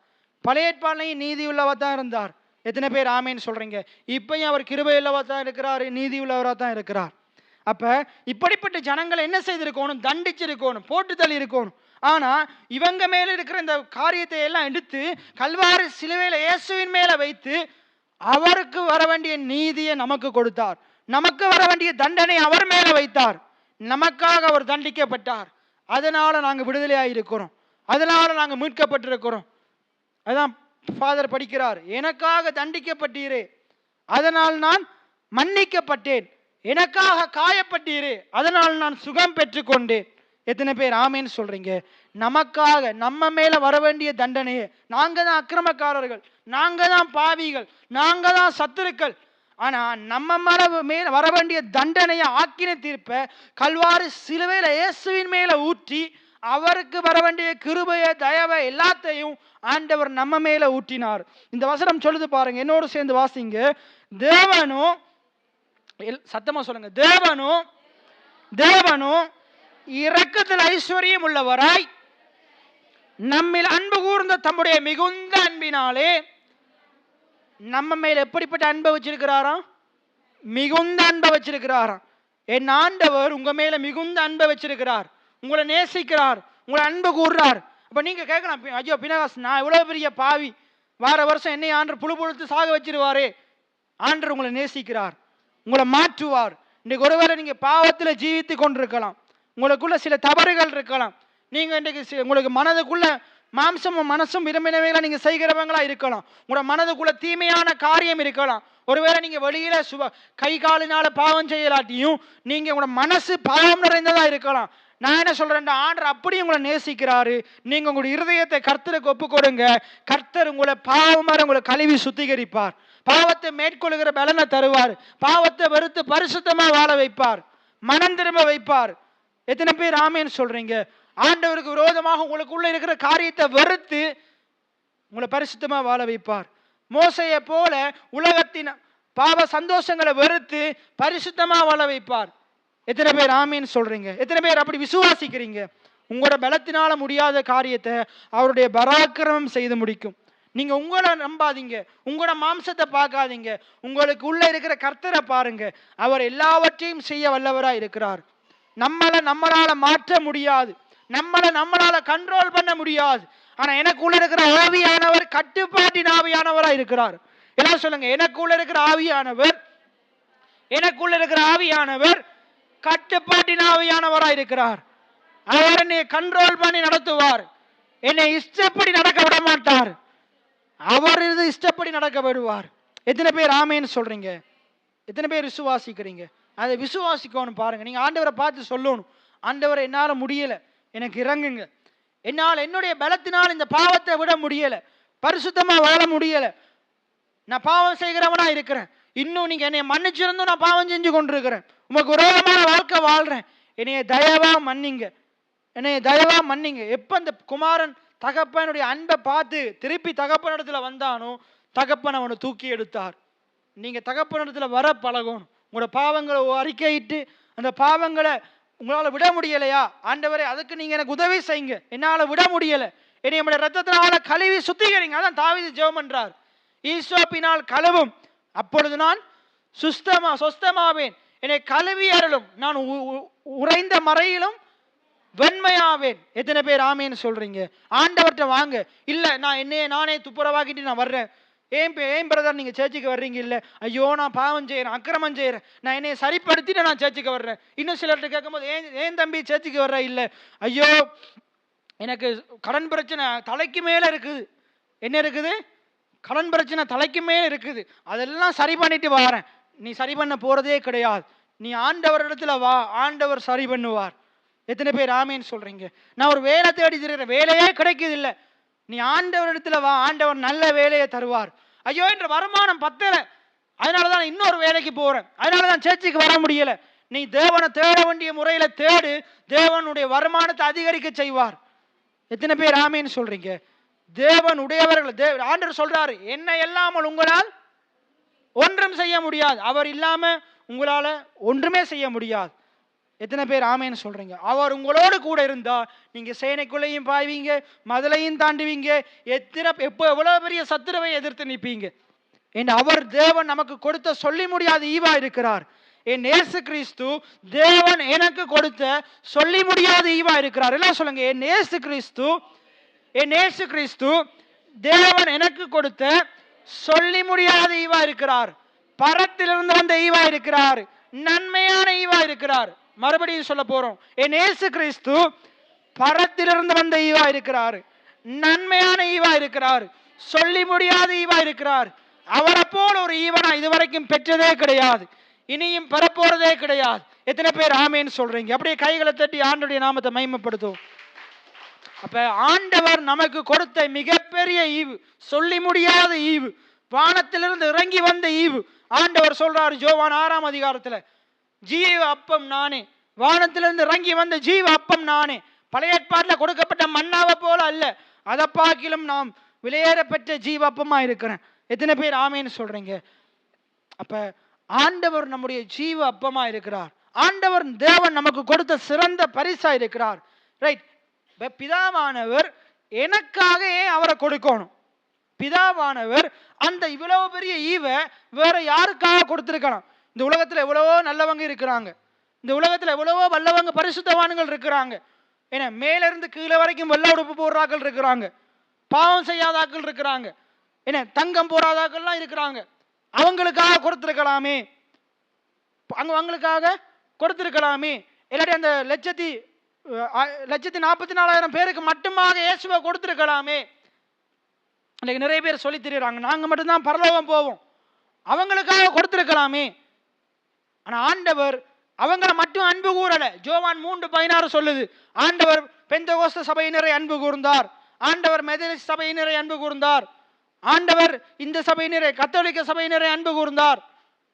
பழைய ஏற்பாடுலையும் நீதி உள்ளவராக தான் இருந்தார். எத்தனை பேர் ஆமேன்னு சொல்றீங்க? இப்பயும் அவர் கிருபை உள்ளவராக தான் இருக்கிறார், நீதி உள்ளவராக தான் இருக்கிறார். அப்ப இப்படிப்பட்ட ஜனங்களை என்ன செய்திருக்கணும்? தண்டிச்சிருக்கணும், போட்டு தள்ளி இருக்கணும். ஆனா இவங்க மேல இருக்கிற இந்த காரியத்தை எல்லாம் எடுத்து கல்வாரி சிலுவையில இயேசுவின் மேல வைத்து அவருக்கு வர வேண்டிய நீதியை நமக்கு கொடுத்தார். நமக்கு வர வேண்டிய தண்டனை அவர் மேல வைத்தார். நமக்காக அவர் தண்டிக்கப்பட்டார். அதனால நாங்க விடுதலையாக இருக்கிறோம், அதனால நாங்க மீட்கப்பட்டிருக்கிறோம். அதான் ஃபாதர் படிக்கிறார், எனக்காக தண்டிக்கப்பட்டீரே அதனால் நான் மன்னிக்கப்பட்டேன், எனக்காக காயப்பட்டீரே அதனால் நான் சுகம் பெற்றுக்கொண்டேன். எத்தனை பேர் ஆமேன்னு சொல்றீங்க? நமக்காக நம்ம மேல வர வேண்டிய தண்டனையை, நாங்க தான் அக்கிரமக்காரர்கள், நாங்க தான் பாவிகள், நாங்க தான் சத்துருக்கள், ஆனா நம்ம மேல வர வேண்டிய தண்டனையை, ஆக்கின தீர்ப்பை கல்வாரி சிலுவையில இயேசுவின் மேல ஊற்றி அவருக்கு வர வேண்டிய கிருபையை, தயவை எல்லாத்தையும் ஆண்டவர் நம்ம மேல ஊற்றினார். இந்த வசனம் சொல்லுது பாருங்க, என்னோடு சேர்ந்து வாசிங்க. தேவனும், சத்தமா சொல்லுங்க, தேவனும் இரக்கத்தில் ஐஸ்வர்யம் உள்ளவராய் நம்மில் அன்பு கூர்ந்த தம்முடைய மிகுந்த அன்பினாலே. நம்ம மேல எப்படிப்பட்ட அன்பை வச்சிருக்கிறாராம்? மிகுந்த அன்பை வச்சிருக்கிறாராம். என் ஆண்டவர் உங்க மேல மிகுந்த அன்பை வச்சிருக்கிறார், உங்களை நேசிக்கிறார், உங்களை அன்பு கூறுறார். அப்ப நீங்க கேட்கலாம், ஐயோ பினகாஸ், நான் இவ்வளவு பெரிய பாவி, வார வருஷம் என்னை ஆண்டு புழு புழுத்து சாக வச்சிருவாரே. ஆண்டவர் உங்களை நேசிக்கிறார், உங்களை மாற்றுவார். இன்னைக்கு ஒருவேளை நீங்க பாவத்தில் ஜீவித்து கொண்டிருக்கலாம், உங்களுக்குள்ள சில தவறுகள் இருக்கலாம், நீங்க இன்றைக்கு உங்களுக்கு மனதுக்குள்ள மாம்சமும் மனசும் விரும்பினவைகளை நீங்க செய்கிறவங்களா இருக்கலாம், உங்களோட மனதுக்குள்ள தீமையான காரியம் இருக்கலாம். ஒருவேளை நீங்க வெளியில கை காலினால பாவம் செய்யலாட்டியும் நீங்க உங்களோட மனசு பாவம் நிறைந்ததா இருக்கலாம். நான் என்ன சொல்றேன், ஆண்டவர் அப்படி உங்களை நேசிக்கிறாரு. நீங்க உங்களுடைய இருதயத்தை கர்த்தருக்கு ஒப்பு கொடுங்க, கர்த்தர் உங்களை பாவமாக உங்களை கழுவி சுத்திகரிப்பார், பாவத்தை மேற்கொள்ளுகிற பலனை தருவார், பாவத்தை வெறுத்து பரிசுத்தமா வாழ வைப்பார், மனம் திரும்ப வைப்பார். எத்தனை பேர் ஆமேன்னு சொல்றீங்க? ஆண்டவருக்கு விரோதமாக உங்களுக்குள்ள இருக்கிற காரியத்தை வெறுத்து உங்களை பரிசுத்தமா வாழ வைப்பார். மோசையை போல உலகத்தின் பாவ சந்தோஷங்களை வெறுத்து பரிசுத்தமா வாழ வைப்பார். எத்தனை பேர் ஆமீன் சொல்றீங்க? எத்தனை பேர் அப்படி விசுவாசிக்கிறீங்க? உங்களோட பலத்தினால முடியாத காரியத்தை அவருடைய பராக்கிரமம் செய்து முடிக்கும். நீங்க உங்களை நம்பாதீங்க, உங்களோட மாம்சத்தை பார்க்காதீங்க, உங்களுக்கு உள்ள இருக்கிற கர்த்தரை பாருங்க. அவர் எல்லாவற்றையும் செய்ய வல்லவராய் இருக்கிறார். நம்மளால மாற்ற முடியாது, நம்மளால கண்ட்ரோல் பண்ண முடியாது. ஆனா எனக்குள்ள இருக்கிற ஆவியானவர் கட்டுப்பாட்டின் ஆவியானவராய் இருக்கிறார். எல்லாம் சொல்லுங்க, எனக்குள்ள இருக்கிற ஆவியானவர் கட்டுப்பாட்டின் ஆவியானவராய் இருக்கிறார். அவர் என்னை கண்ட்ரோல் பண்ணி நடத்துவார். என்னை இஷ்டப்படி நடக்க விட மாட்டார். அவர் இது இஷ்டப்படி நடக்க விடுவார். எத்தனை பேர் ஆமேன்னு சொல்றீங்க? எத்தனை பேர் விசுவாசிக்கிறீங்க? அதை விசுவாசிக்கணும். பாருங்க, நீங்க ஆண்டவரை பார்த்து சொல்லணும், ஆண்டவரை என்னால முடியல, எனக்கு இறங்குங்க. என்னால் என்னுடைய பலத்தினால் இந்த பாவத்தை விட முடியல, பரிசுத்தமா வாழ முடியல, நான் பாவம் செய்கிறவனா இருக்கிறேன். இன்னும் நீங்க என்னை மன்னிச்சிருந்தும் நான் பாவம் செஞ்சு கொண்டிருக்கிறேன், உமக்கு விரோதமான வாழ்க்கை வாழ்றேன், என்னைய தயவா மன்னிங்க. எப்ப இந்த குமாரன் தகப்பனுடைய அன்பை பார்த்து திருப்பி தகப்பனிடத்துல வந்தானோ, தகப்பன் அவனை தூக்கி எடுத்தார். நீங்க தகப்பனிடத்துல வர பழகணும். உங்களோட பாவங்களை அறிக்கையிட்டு அந்த பாவங்களை உங்களால விட முடியலையா, ஆண்டவரே அதுக்கு நீங்க எனக்கு உதவி செய்யுங்க, என்னால விட முடியல, என்னை நம்முடைய ரத்தத்தினால கழுவி சுத்திகரிங்க. அதான் தாவீது ஜெபம் பண்றார். ஈசோப்பினால் கழுவும், அப்பொழுது நான் சொஸ்தமாவேன். என்னை கழுவி அருளும், நான் உறைந்த மறையிலும் வெண்மையாவேன். எத்தனை பேர் ஆமேன்னு சொல்றீங்க? ஆண்டவர்கிட்ட வாங்க. இல்ல நான் என்னையே நானே துப்புரவாக்கிட்டு நான் வர்றேன். ஏன் பிரதர் நீங்க சேர்ச்சுக்கு வர்றீங்க? இல்ல, ஐயோ நான் பாவம் செய்யறேன், அக்கிரமம் செய்யறேன், நான் என்னைய சரிப்படுத்திட்டு நான் சேர்ச்சுக்கு வர்றேன். இன்னும் சிலர்கிட்ட கேட்கும்போது ஏன் தம்பி சேர்ச்சுக்கு வர்ற? இல்ல, ஐயோ எனக்கு கடன் பிரச்சனை தலைக்கு மேல இருக்குது. என்ன இருக்குது? கடன் பிரச்சனை தலைக்கு மேல இருக்குது. அதெல்லாம் சரி பண்ணிட்டு வாரேன். நீ சரி பண்ண போறதே கிடையாது. நீ ஆண்டவர் இடத்துல வா, ஆண்டவர் சரி பண்ணுவார். எத்தனை பேர் ஆமேன்னு சொல்றீங்க? நான் ஒரு வேலை தேடி திரிகிறேன், வேலையே கிடைக்குது இல்ல, நீ ஆண்டவர் இடத்துல வா, ஆண்டவர் நல்ல வேலையை தருவார். ஐயோ என்ற வருமானம் பத்தல, அதனாலதான் இன்னொரு வேலைக்கு போறேன், அதனாலதான் சேர்ச்சுக்கு வர முடியல. நீ தேவனை தேட வேண்டிய முறையில தேடு, தேவனுடைய வருமானத்தை அதிகரிக்க செய்வார். எத்தனை பேர் ஆமேன்னு சொல்றீங்க? தேவன் உடையவர்கள். ஆண்டவர் சொல்றாரு, என்னை இல்லாமல் உங்களால் ஒன்றும் செய்ய முடியாது, அவர் இல்லாம உங்களால ஒன்றுமே செய்ய முடியாது. எத்தனை பேர் ஆமேன்னு சொல்றீங்க? அவர் உங்களோடு கூட இருந்தா நீங்க சேனைக்குள்ளையும் பாய்வீங்க, மதலையும் தாண்டுவீங்க, எவ்வளவு பெரிய சத்துருவை எதிர்த்து நிற்பீங்க. அவர் தேவன் நமக்கு கொடுத்த சொல்லி முடியாத ஈவா இருக்கிறார். என் இயேசு கிறிஸ்து தேவன் எனக்கு கொடுத்த சொல்லி முடியாத ஈவா இருக்கிறார். எல்லாம் சொல்லுங்க, என் இயேசு கிறிஸ்து தேவன் எனக்கு கொடுத்த சொல்லி முடியாத ஈவா இருக்கிறார். பரத்திலிருந்து வந்த ஈவா இருக்கிறார், நன்மையான ஈவா இருக்கிறார். மறுபடியும் சொல்ல போறோம், என் இயேசு கிறிஸ்து பரத்திலிருந்து வந்த ஈவா இருக்கிறார், நன்மையான ஈவா இருக்கிறார், சொல்லி முடியாத ஈவா இருக்கிறார். அவரை போல ஒரு ஈவனா இதுவரைக்கும் பெற்றதே கிடையாது, இனியும் பெறப்போறதே கிடையாது. எத்தனை பேர் ஆமேன்னு சொல்றீங்க? அப்படியே கைகளை தட்டி ஆண்டவருடைய நாமத்தை மகிமைப்படுத்தும். அப்ப ஆண்டவர் நமக்கு கொடுத்த மிகப்பெரிய ஈவு, சொல்லி முடியாத ஈவு, வானத்திலிருந்து இறங்கி வந்த ஈவு. ஆண்டவர் சொல்றாரு யோவான் 6ஆம் அதிகாரத்துல, ஜீவ அப்பம் நானே, வானத்திலிருந்து இறங்கி வந்த ஜீவ அப்பம் நானே. பழைய ஏற்பாட்டில் கொடுக்கப்பட்ட மன்னாவை போல அல்ல, அதை பார்க்கிலும் நாம் விலையேற பெற்ற ஜீவ அப்பமா இருக்கிறேன். எத்தனை பேர் ஆமேன்னு சொல்றீங்க? அப்ப ஆண்டவர் நம்முடைய ஜீவ அப்பமா இருக்கிறார். ஆண்டவர் தேவன் நமக்கு கொடுத்த சிறந்த பரிசா இருக்கிறார். ரைட்? பிதாவானவர் எனக்காக ஏன் அவரை கொடுக்கணும்? பிதாவானவர் அந்த இவ்வளவு பெரிய ஈவை வேற யாருக்காக கொடுத்திருக்கலாம்? இந்த உலகத்துல எவ்வளவோ நல்லவங்க இருக்கிறாங்க, இந்த உலகத்துல எவ்வளவோ வல்லவங்க பரிசுத்தவான்கள் இருக்கிறாங்க. ஏன்னா மேல இருந்து கீழே வரைக்கும் வெள்ள உடுப்பு போடுறாக்கள் இருக்கிறாங்க, பாவம் செய்யாதாக்கள் இருக்கிறாங்க, என்ன தங்கம் போடாதாக்கள்லாம் இருக்கிறாங்க. அவங்களுக்காக கொடுத்திருக்கலாமே, அவங்களுக்காக கொடுத்திருக்கலாமே. இல்லாட்டி அந்த 1,44,000 பேருக்கு மட்டுமாக இயேசுவை கொடுத்திருக்கலாமே. இன்னைக்கு நிறைய பேர் சொல்லி தெரியுறாங்க, நாங்க மட்டும்தான் பரலோகம் போவோம், அவங்களுக்காக கொடுத்திருக்கலாமே. ஆனா ஆண்டவர் அவங்கள மட்டும் அன்பு கூறல. யோவான் 3:16 சொல்லுது, ஆண்டவர் பெந்தகோஸ்து சபையினரை அன்பு கூர்ந்தார், ஆண்டவர் மெதடிஸ்ட் சபையினரை அன்பு கூர்ந்தார், ஆண்டவர் இந்த சபையினரை கத்தோலிக்க சபையினரை அன்பு கூர்ந்தார்.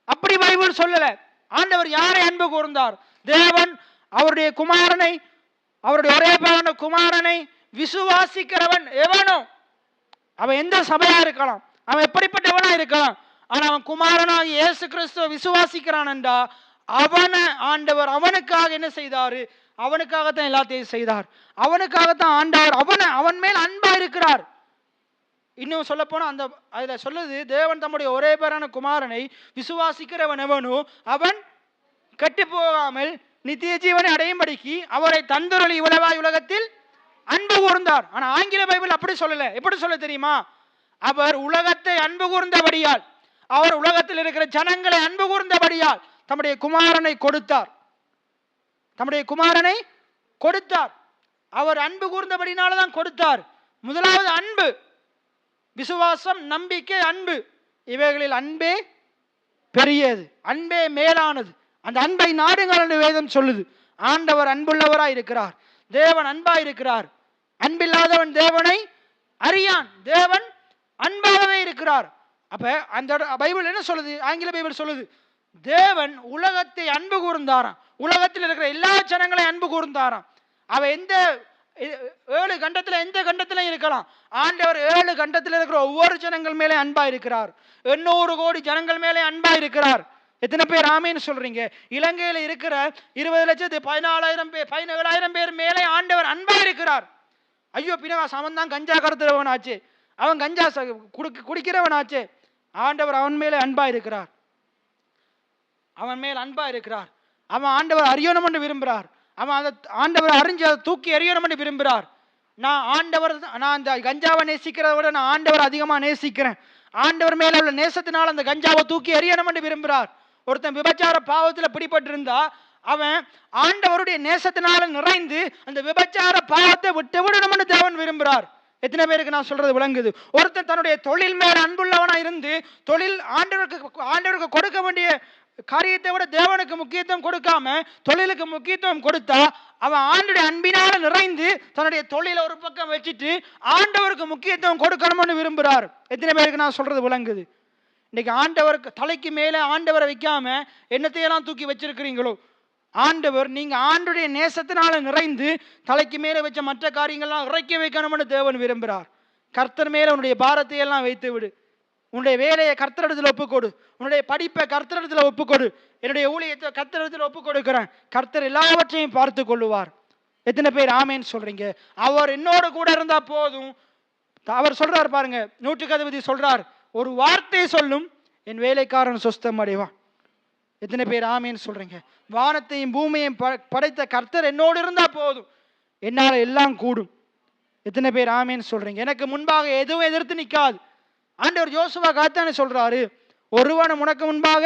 அப்படி பைபிள் சொல்லல. ஆண்டவர் யாரை அன்பு கூர்ந்தார்? தேவன் அவருடைய குமாரனை அவருடைய ஒரே பேரான குமாரனை விசுவாசிக்கிறவன் எவனோ, அவன் எந்த சபையா இருக்கலாம், அவன் எப்படிப்பட்டவனா இருக்கலாம், ஆனா அவன் குமாரனாக இயேசு கிறிஸ்துவ விசுவாசிக்கிறான் என்றா அவனை ஆண்டவர் அவனுக்காக என்ன செய்தாரு? அவனுக்காகத்தான் எல்லாத்தையும் செய்தார். அவனுக்காகத்தான் ஆண்டவர் அவன் மேல் அன்பா இருக்கிறார். இன்னும் சொல்ல போனா அந்த அதுல சொல்லுது, தேவன் தம்முடைய ஒரே பேரான குமாரனை விசுவாசிக்கிறவன் எவனோ அவன் கெட்டு போகாமல் நித்திய ஜீவனை அடையும்படிக்கு அவரை தந்தருளி இவ்வளவாய் உலகத்தில் அன்பு கூர்ந்தார். ஆனா ஆங்கில பைபிள் அப்படி சொல்லல. எப்படி சொல்ல தெரியுமா? அவர் உலகத்தை அன்பு கூர்ந்தபடியால், அவர் உலகத்தில் இருக்கிற ஜனங்களை அன்பு கூர்ந்தபடியால் தம்முடைய குமாரனை கொடுத்தார். தம்முடைய குமாரனை கொடுத்தார். அவர் அன்பு கூர்ந்தபடினால்தான் கொடுத்தார். முதலாவது அன்பு, விசுவாசம், நம்பிக்கை, அன்பு. இவைகளில் அன்பே பெரியது, அன்பே மேலானது. அந்த அன்பை நாடுங்கள் என்று வேதம் சொல்லுது. ஆண்டவர் அன்புள்ளவராய் இருக்கிறார். தேவன் அன்பாய் இருக்கிறார். அன்பில்லாதவன் தேவனை அறியான். தேவன் அன்பாகவே இருக்கிறார். அப்ப அந்த பைபிள் என்ன சொல்லுது? ஆங்கில பைபிள் சொல்லுது, தேவன் உலகத்தை அன்பு கூர்ந்தாராம். உலகத்தில் இருக்கிற எல்லா ஜனங்களையும் அன்பு கூர்ந்தாராம். அவ எந்த 7 கண்டத்துல எந்த கண்டத்திலும் இருக்கலாம். ஆண்டவர் 7 கண்டத்தில் இருக்கிற ஒவ்வொரு ஜனங்கள் மேலே அன்பா இருக்கிறார். 800 கோடி ஜனங்கள் மேலே அன்பா இருக்கிறார். எத்தனை பேர் ஆமேன்னு சொல்றீங்க? இலங்கையில இருக்கிற 20,14,000 பேர் 17,000 பேர் மேலே ஆண்டவர் அன்பா இருக்கிறார். ஐயோ பினகாஸ் அவன் தான் கஞ்சா கருத்துறவன் ஆச்சு, அவன் கஞ்சா குடிக்கிறவன் ஆச்சு. ஆண்டவர் அவன் மேலே அன்பா இருக்கிறார். அவன் மேல் அன்பா இருக்கிறார். அவன் ஆண்டவர் அறியணும் என்று விரும்புகிறார். அவன் அதை ஆண்டவர் அறிஞ்சு அதை தூக்கி எறியணும் என்று விரும்புகிறார். நான் அந்த கஞ்சாவை நேசிக்கிறத விட நான் ஆண்டவர் அதிகமாக நேசிக்கிறேன். ஆண்டவர் மேல உள்ள நேசத்தினால் அந்த கஞ்சாவை தூக்கி எறியணும் என்று விரும்புகிறார். ஒருத்தன் விபச்சார பாவத்தில் பிடிபட்டு இருந்தா அவன் ஆண்டவருடைய நேசத்தினால நிறைந்து அந்த விபச்சார பாவத்தை விட்டு விடணும் என்று தேவன் விரும்புகிறார். எத்தனை பேருக்கு நான் சொல்றது விளங்குது? ஒருத்தன் தன்னுடைய தொழில் மேல அன்புள்ளவனா இருந்து தொழில் ஆண்டவருக்கு கொடுக்க வேண்டிய காரியத்தை விட தேவனுக்கு முக்கியத்துவம் கொடுக்காம தொழிலுக்கு முக்கியத்துவம் கொடுத்தா அவன் ஆண்டுடைய அன்பினால நிறைந்து தன்னுடைய தொழிலை ஒரு பக்கம் வச்சுட்டு ஆண்டவருக்கு முக்கியத்துவம் கொடுக்கணும்னு விரும்புகிறார். எத்தனை பேருக்கு நான் சொல்றது விளங்குது? இன்னைக்கு ஆண்டவருக்கு தலைக்கு மேல ஆண்டவரை வைக்காம என்னத்தையெல்லாம் தூக்கி வச்சிருக்கிறீங்களோ, ஆண்டவர் நீங்க ஆண்டுடைய நேசத்தினால நிறைந்து தலைக்கு மேல வச்ச மற்ற காரியங்கள்லாம் இறக்கி வைக்கணும்னு தேவன் விரும்புகிறார். கர்த்தர் மேல உன்னுடைய பாரத்தை எல்லாம் வைத்து விடு. உன்னுடைய வேலையை கர்த்தரிடத்தில் ஒப்புக்கொடு. உன்னுடைய படிப்பை கர்த்தரிடத்தில் ஒப்புக்கொடு. என்னுடைய ஊழியத்தை கர்த்தரிடத்தில் ஒப்பு கொடுக்கிறேன். கர்த்தர் எல்லாவற்றையும் பார்த்து கொள்ளுவார். எத்தனை பேர் ஆமேன்னு சொல்றீங்க? அவர் என்னோட கூட இருந்தா போதும். அவர் சொல்றார் பாருங்க, 100 சொல்றார், ஒரு வார்த்தை சொல்லும் என் வேலைக்காரன் சொஸ்தம் அடைவான். எத்தனை பேர் ஆமேன்னு சொல்றீங்க? வானத்தையும் பூமியையும் படைத்த கர்த்தர் என்னோடு இருந்தா போதும், என்னால எல்லாம் கூடும். எத்தனை பேர் ஆமேன்னு சொல்றீங்க? எனக்கு முன்பாக எதுவும் எதிர்த்து நிற்காது. ஆண்டவர் யோசுவா காத்தானே சொல்றாரு, ஒருவனும் உனக்கு முன்பாக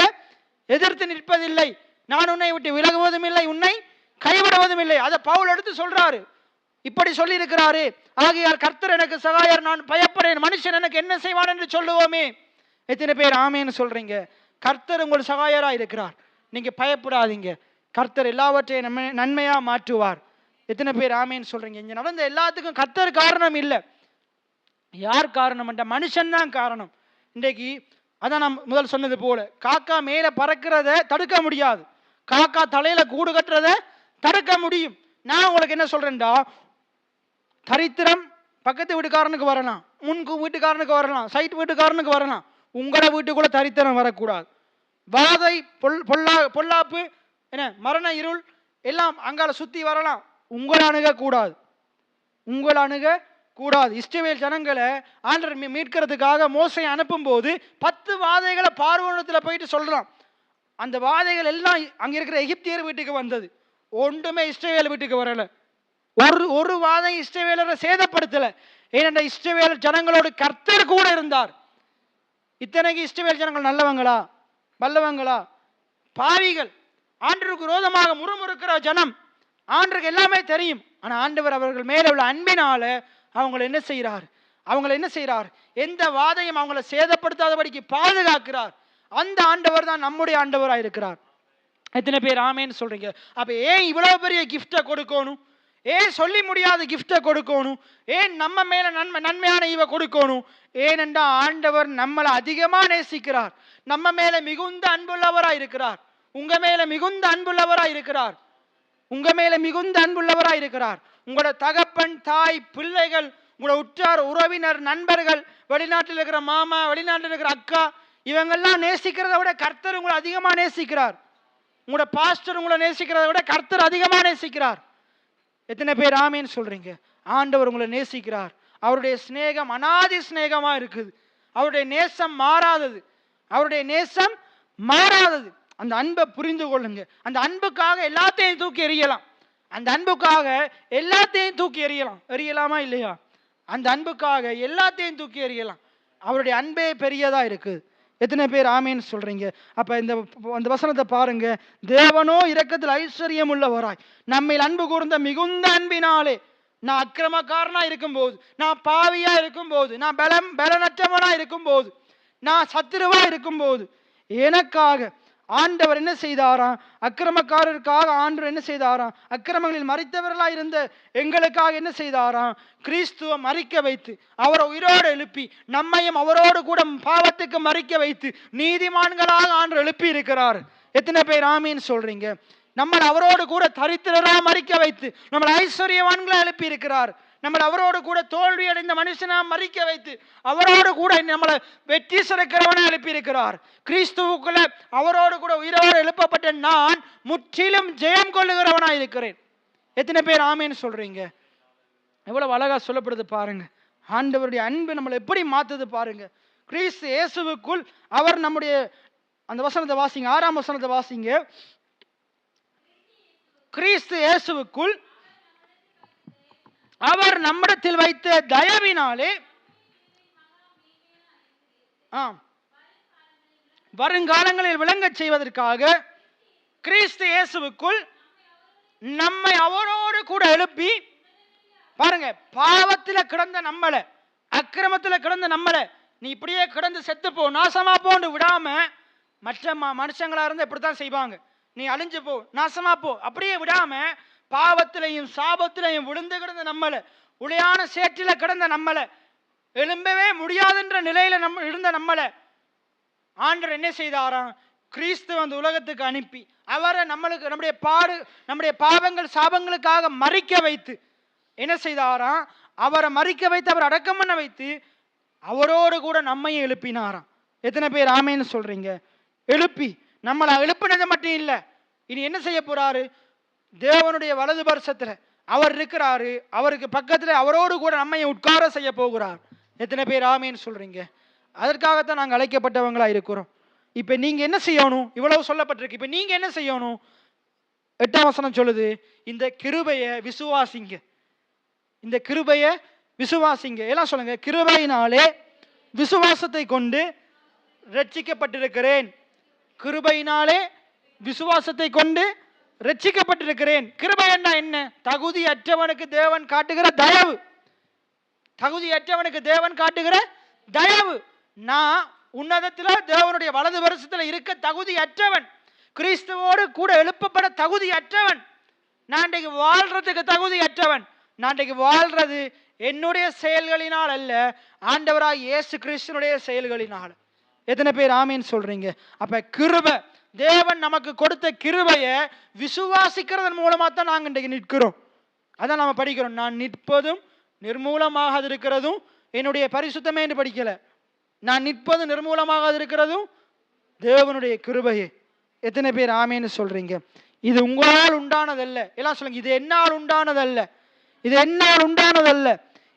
எதிர்த்து நிற்பதில்லை, நான் உன்னை விட்டு விலகுவதும் இல்லை, உன்னை கைவிடுவதும் இல்லை. அதை பவுல் எடுத்து சொல்றாரு. இப்படி சொல்லி இருக்கிறாரு. ஆகையால் கர்த்தர் எனக்கு சகாயர், நான் பயப்படேன், மனுஷன் எனக்கு என்ன செய்வான் என்று சொல்லுவோமே. எத்தனை பேர் ஆமேன்னு சொல்றீங்க? கர்த்தர் உங்கள் சகாயரா இருக்கிறார். நீங்க பயப்படாதீங்க. கர்த்தர் எல்லாவற்றையும் நன்மையா மாற்றுவார். எத்தனை பேர் ஆமேன்னு சொல்றீங்க? இங்க நடந்த எல்லாத்துக்கும் கர்த்தர் காரணம் இல்லை. யார் காரணம்? மனுஷன் தான் காரணம். இன்றைக்கு அதான் நான் முதல் சொன்னது போல, காக்கா மேல பறக்கிறத தடுக்க முடியாது, காக்கா தலையில கூடு கட்டுறத தடுக்க முடியும். நான் உங்களுக்கு என்ன சொல்றேன்டா, தரித்திரம் பக்கத்து வீட்டுக்காரனுக்கு வரலாம், முன்கு வீட்டுக்காரனுக்கு வரலாம், சைட் வீட்டுக்காரனுக்கு வரலாம். உங்களோட வீட்டுக்குள்ள தரித்திரம் வரக்கூடாது. வாதை பொல்லாப்பு என்ன மரண இருள் எல்லாம் அங்கால சுத்தி வரலாம். உங்களை அணுக கூடாது, உங்களை அணுக கூடாது. இஸ்ரவேல் ஜனங்களை ஆண்டவர் மீட்கிறதுக்காக மோசை அனுப்பும் போது 10 வாதைகளை பார்வோனத்தில் போயிட்டு சொல்றான். அந்த வாதைகள் எல்லாம் அங்க இருக்கிற எகிப்தியர் வீட்டுக்கு வந்தது, ஒன்றுமே இஸ்ரவேல் வீட்டுக்கு வரல. ஒரு வாதை இஸ்ரவேலரை சேதப்படுத்தல. ஏனென்ற இஸ்ரவேல் ஜனங்களோடு கர்த்தர் கூட இருந்தார். இத்தனைக்கு இஸ்ரவேல் ஜனங்கள் நல்லவங்களா வல்லவங்களா? பாவிகள், ஆண்டவருக்கு விரோதமாக முறுமுறுக்கிற ஜனம். ஆண்டவருக்கு எல்லாமே தெரியும். ஆனா ஆண்டவர் அவர்கள் மேல உள்ள அன்பினால அவங்களை என்ன செய்கிறார்? எந்த வாதையும் அவங்களை சேதப்படுத்தாதபடிக்கு பாதுகாக்கிறார். அந்த ஆண்டவர் தான் நம்முடைய ஆண்டவராக இருக்கிறார். எத்தனை பேர் ஆமேன்னு சொல்றீங்க? அப்ப ஏன் இவ்வளவு பெரிய கிஃப்டை கொடுக்கணும்? ஏன் சொல்லி முடியாத கிஃப்டை கொடுக்கணும்? ஏன் நம்ம மேல நன்மையான ஈவை கொடுக்கணும்? ஏனென்றா ஆண்டவர் நம்மளை அதிகமா நேசிக்கிறார். நம்ம மேல மிகுந்த அன்புள்ளவராய் இருக்கிறார். உங்க மேல மிகுந்த அன்புள்ளவராய் இருக்கிறார். உங்க மேல மிகுந்த அன்புள்ளவராய் இருக்கிறார். உங்களோட தகப்பன், தாய், பிள்ளைகள், உங்களோட உற்றார் உறவினர், நண்பர்கள், வெளிநாட்டில் இருக்கிற மாமா, வெளிநாட்டில் இருக்கிற அக்கா, இவங்கெல்லாம் நேசிக்கிறத விட கர்த்தர் உங்களை அதிகமாக நேசிக்கிறார். உங்களோட பாஸ்டர் உங்களை நேசிக்கிறத விட கர்த்தர் அதிகமாக நேசிக்கிறார். எத்தனை பேர் ஆமேன்னு சொல்றீங்க? ஆண்டவர் உங்களை நேசிக்கிறார். அவருடைய சிநேகம் அனாதி சிநேகமா இருக்குது. அவருடைய நேசம் மாறாதது. அவருடைய நேசம் மாறாதது. அந்த அன்பை புரிந்து கொள்ளுங்க. அந்த அன்புக்காக எல்லாத்தையும் தூக்கி எறியலாம். அந்த அன்புக்காக எல்லாத்தையும் தூக்கி எறியலாமா இல்லையா? அந்த அன்புக்காக எல்லாத்தையும் தூக்கி எறியலாம். அவருடைய அன்பே பெரியதா இருக்குது. எத்தனை பேர் ஆமேன்னு சொல்றீங்க? அப்ப அந்த வசனத்தை பாருங்க. தேவனோ இரக்கத்தில் ஐஸ்வர்யம் உள்ளவராய் நம்மில் அன்பு கூர்ந்த மிகுந்த அன்பினாலே, நான் அக்கிரமக்காரனா இருக்கும்போது, நான் பாவியா இருக்கும்போது, நான் பலனற்றவனா இருக்கும்போது, நான் சத்துருவா இருக்கும்போது, எனக்காக ஆண்டவர் என்ன செய்தாராம்? அக்கிரமக்காரருக்காக ஆண்டவர் என்ன செய்தாராம்? அக்கிரமங்களில் மரித்தவர்களாக இருந்த எங்களுக்காக என்ன செய்தாராம்? கிறிஸ்துவ மரிக்க வைத்து, அவரை உயிரோடு எழுப்பி, நம்மையும் அவரோடு கூட பாவத்துக்கு மரிக்க வைத்து நீதிமான்களாக ஆண்டவர் எழுப்பி இருக்கிறார். எத்தனை பேர் ஆமீன்னு சொல்றீங்க? நம்மளை அவரோடு கூட தரித்திரரா மரிக்க வைத்து நம்மளை ஐஸ்வர்யவான்களா எழுப்பி இருக்கிறார். நம்மளை அவரோடு கூட தோல்வி அடைந்த மனுஷனா மரிக்க வைத்து அவரோடு கூட நம்மளை வெற்றி சிறக்கிறவனா எழுப்பி இருக்கிறார். கிறிஸ்துவுக்குள்ள அவரோடு கூட உயிரோடு எழுப்பப்பட்ட நான் முற்றிலும் ஜெயம் கொள்ளுகிறவனா இருக்கிறேன். எத்தனை பேர் ஆமேன்னு சொல்றீங்க? எவ்வளவு அழகா சொல்லப்படுது பாருங்க. ஆண்டவருடைய அன்பு நம்மளை எப்படி மாத்துது பாருங்க. கிறிஸ்து இயேசுவுக்குள் அவர் நம்முடைய, அந்த வசனத்தை வாசிங்க, 6ஆம் வசனத்தை வாசிங்க. கிறிஸ்து இயேசுவுக்குள் அவர் நம்மிடத்தில் வைத்த தயவினாலே வருங்காலங்களில் விளங்க செய்வதற்காக கிறிஸ்து இயேசுவுக்குள் நம்மை அவரோடு கூட எழுப்பி, பாருங்க, பாவத்தில் கிடந்த நம்மளை, அக்கிரமத்தில் கிடந்த நம்மளை நீ இப்படியே கிடந்து செத்து போ, நாசமா போன்னு விடாம, மற்ற மனுஷங்களா இருந்து இப்படித்தான் செய்வாங்க, நீ அழிஞ்சு போ, நாசமா போ, அப்படியே விடாம பாவத்திலையும் சாபத்திலையும் விழுந்து கிடந்த நம்மளை, உளையான சேற்றில கிடந்த நம்மளை, எழும்பவே முடியாதுன்ற நிலையில இருந்த நம்மளை ஆண்டவர் என்ன செய்தாராம்? கிறிஸ்து அந்த உலகத்துக்கு அனுப்பி அவரை நம்மளுக்கு நம்முடைய பாவங்கள் சாபங்களுக்காக மறிக்க வைத்து என்ன செய்தாராம்? அவரை மறிக்க வைத்து அவர் அடக்கம் பண்ண வைத்து அவரோடு கூட நம்மையும் எழுப்பினாராம். எத்தனை பேர் ஆமேன்னு சொல்றீங்க? எழுப்பி நம்மளை எழுப்பினது மட்டும் இல்லை, இனி என்ன செய்ய போறாரு? தேவனுடைய வலது பரிசத்துல அவர் இருக்கிறாரு. அவருக்கு பக்கத்துல அவரோடு கூட நம்மை உட்கார செய்ய போகிறார். எத்தனை பேர் ஆமேன்னு சொல்றீங்க? அதற்காகத்தான் நாங்கள் அழைக்கப்பட்டவங்களா இருக்கிறோம். இப்ப நீங்க என்ன செய்யணும்? இவ்வளவு சொல்லப்பட்டிருக்கு. இப்ப நீங்க என்ன செய்யணும்? 8ஆம் வசனம் சொல்லுது, இந்த கிருபையை விசுவாசிங்க. இந்த கிருபையை விசுவாசிங்க. எல்லாம் சொல்லுங்க. கிருபையினாலே விசுவாசத்தை கொண்டு ரட்சிக்கப்பட்டிருக்கிறேன். கிருபையினாலே விசுவாசத்தை கொண்டு ரட்சிக்கப்பட்டிருக்கிறேன். கிருபை என்ன? தகுதியற்றவனுக்கு தேவன் காட்டுகிற தயவு. தகுதியற்றவனுக்கு தேவன் காட்டுகிற தயவு. நான் உன்னதத்துல தேவனுடைய வலது வருஷத்துல இருக்க தகுதியற்றவன், கிறிஸ்துவோடு கூட எழுப்பப்பட தகுதியற்றவன், நான் இன்றைக்கு வாழ்றதுக்கு தகுதியற்றவன். நான் இன்றைக்கு வாழ்றது என்னுடைய செயல்களினால் அல்ல, ஆண்டவராய் இயேசு கிறிஸ்துனுடைய செயல்களினால். எத்தனை பேர் ஆமீன் சொல்றீங்க? அப்ப கிருபை, தேவன் நமக்கு கொடுத்த கிருபையை விசுவாசிக்கிறதன் மூலமா தான் நாங்கள் இன்றைக்கு நிற்கிறோம். அதான் நம்ம படிக்கிறோம். நான் நிற்பதும் நிர்மூலமாக இருக்கிறதும் என்னுடைய பரிசுத்தமே என்று படிக்கல. நான் நிற்பது நிர்மூலமாக இருக்கிறதும் தேவனுடைய கிருபையே. எத்தனை பேர் ஆமேன்னு சொல்றீங்க? இது உங்களால் உண்டானதல்ல. எல்லாம் சொல்லுங்க. இது என்னால் உண்டானதல்ல. இது என்னால் உண்டானதல்ல.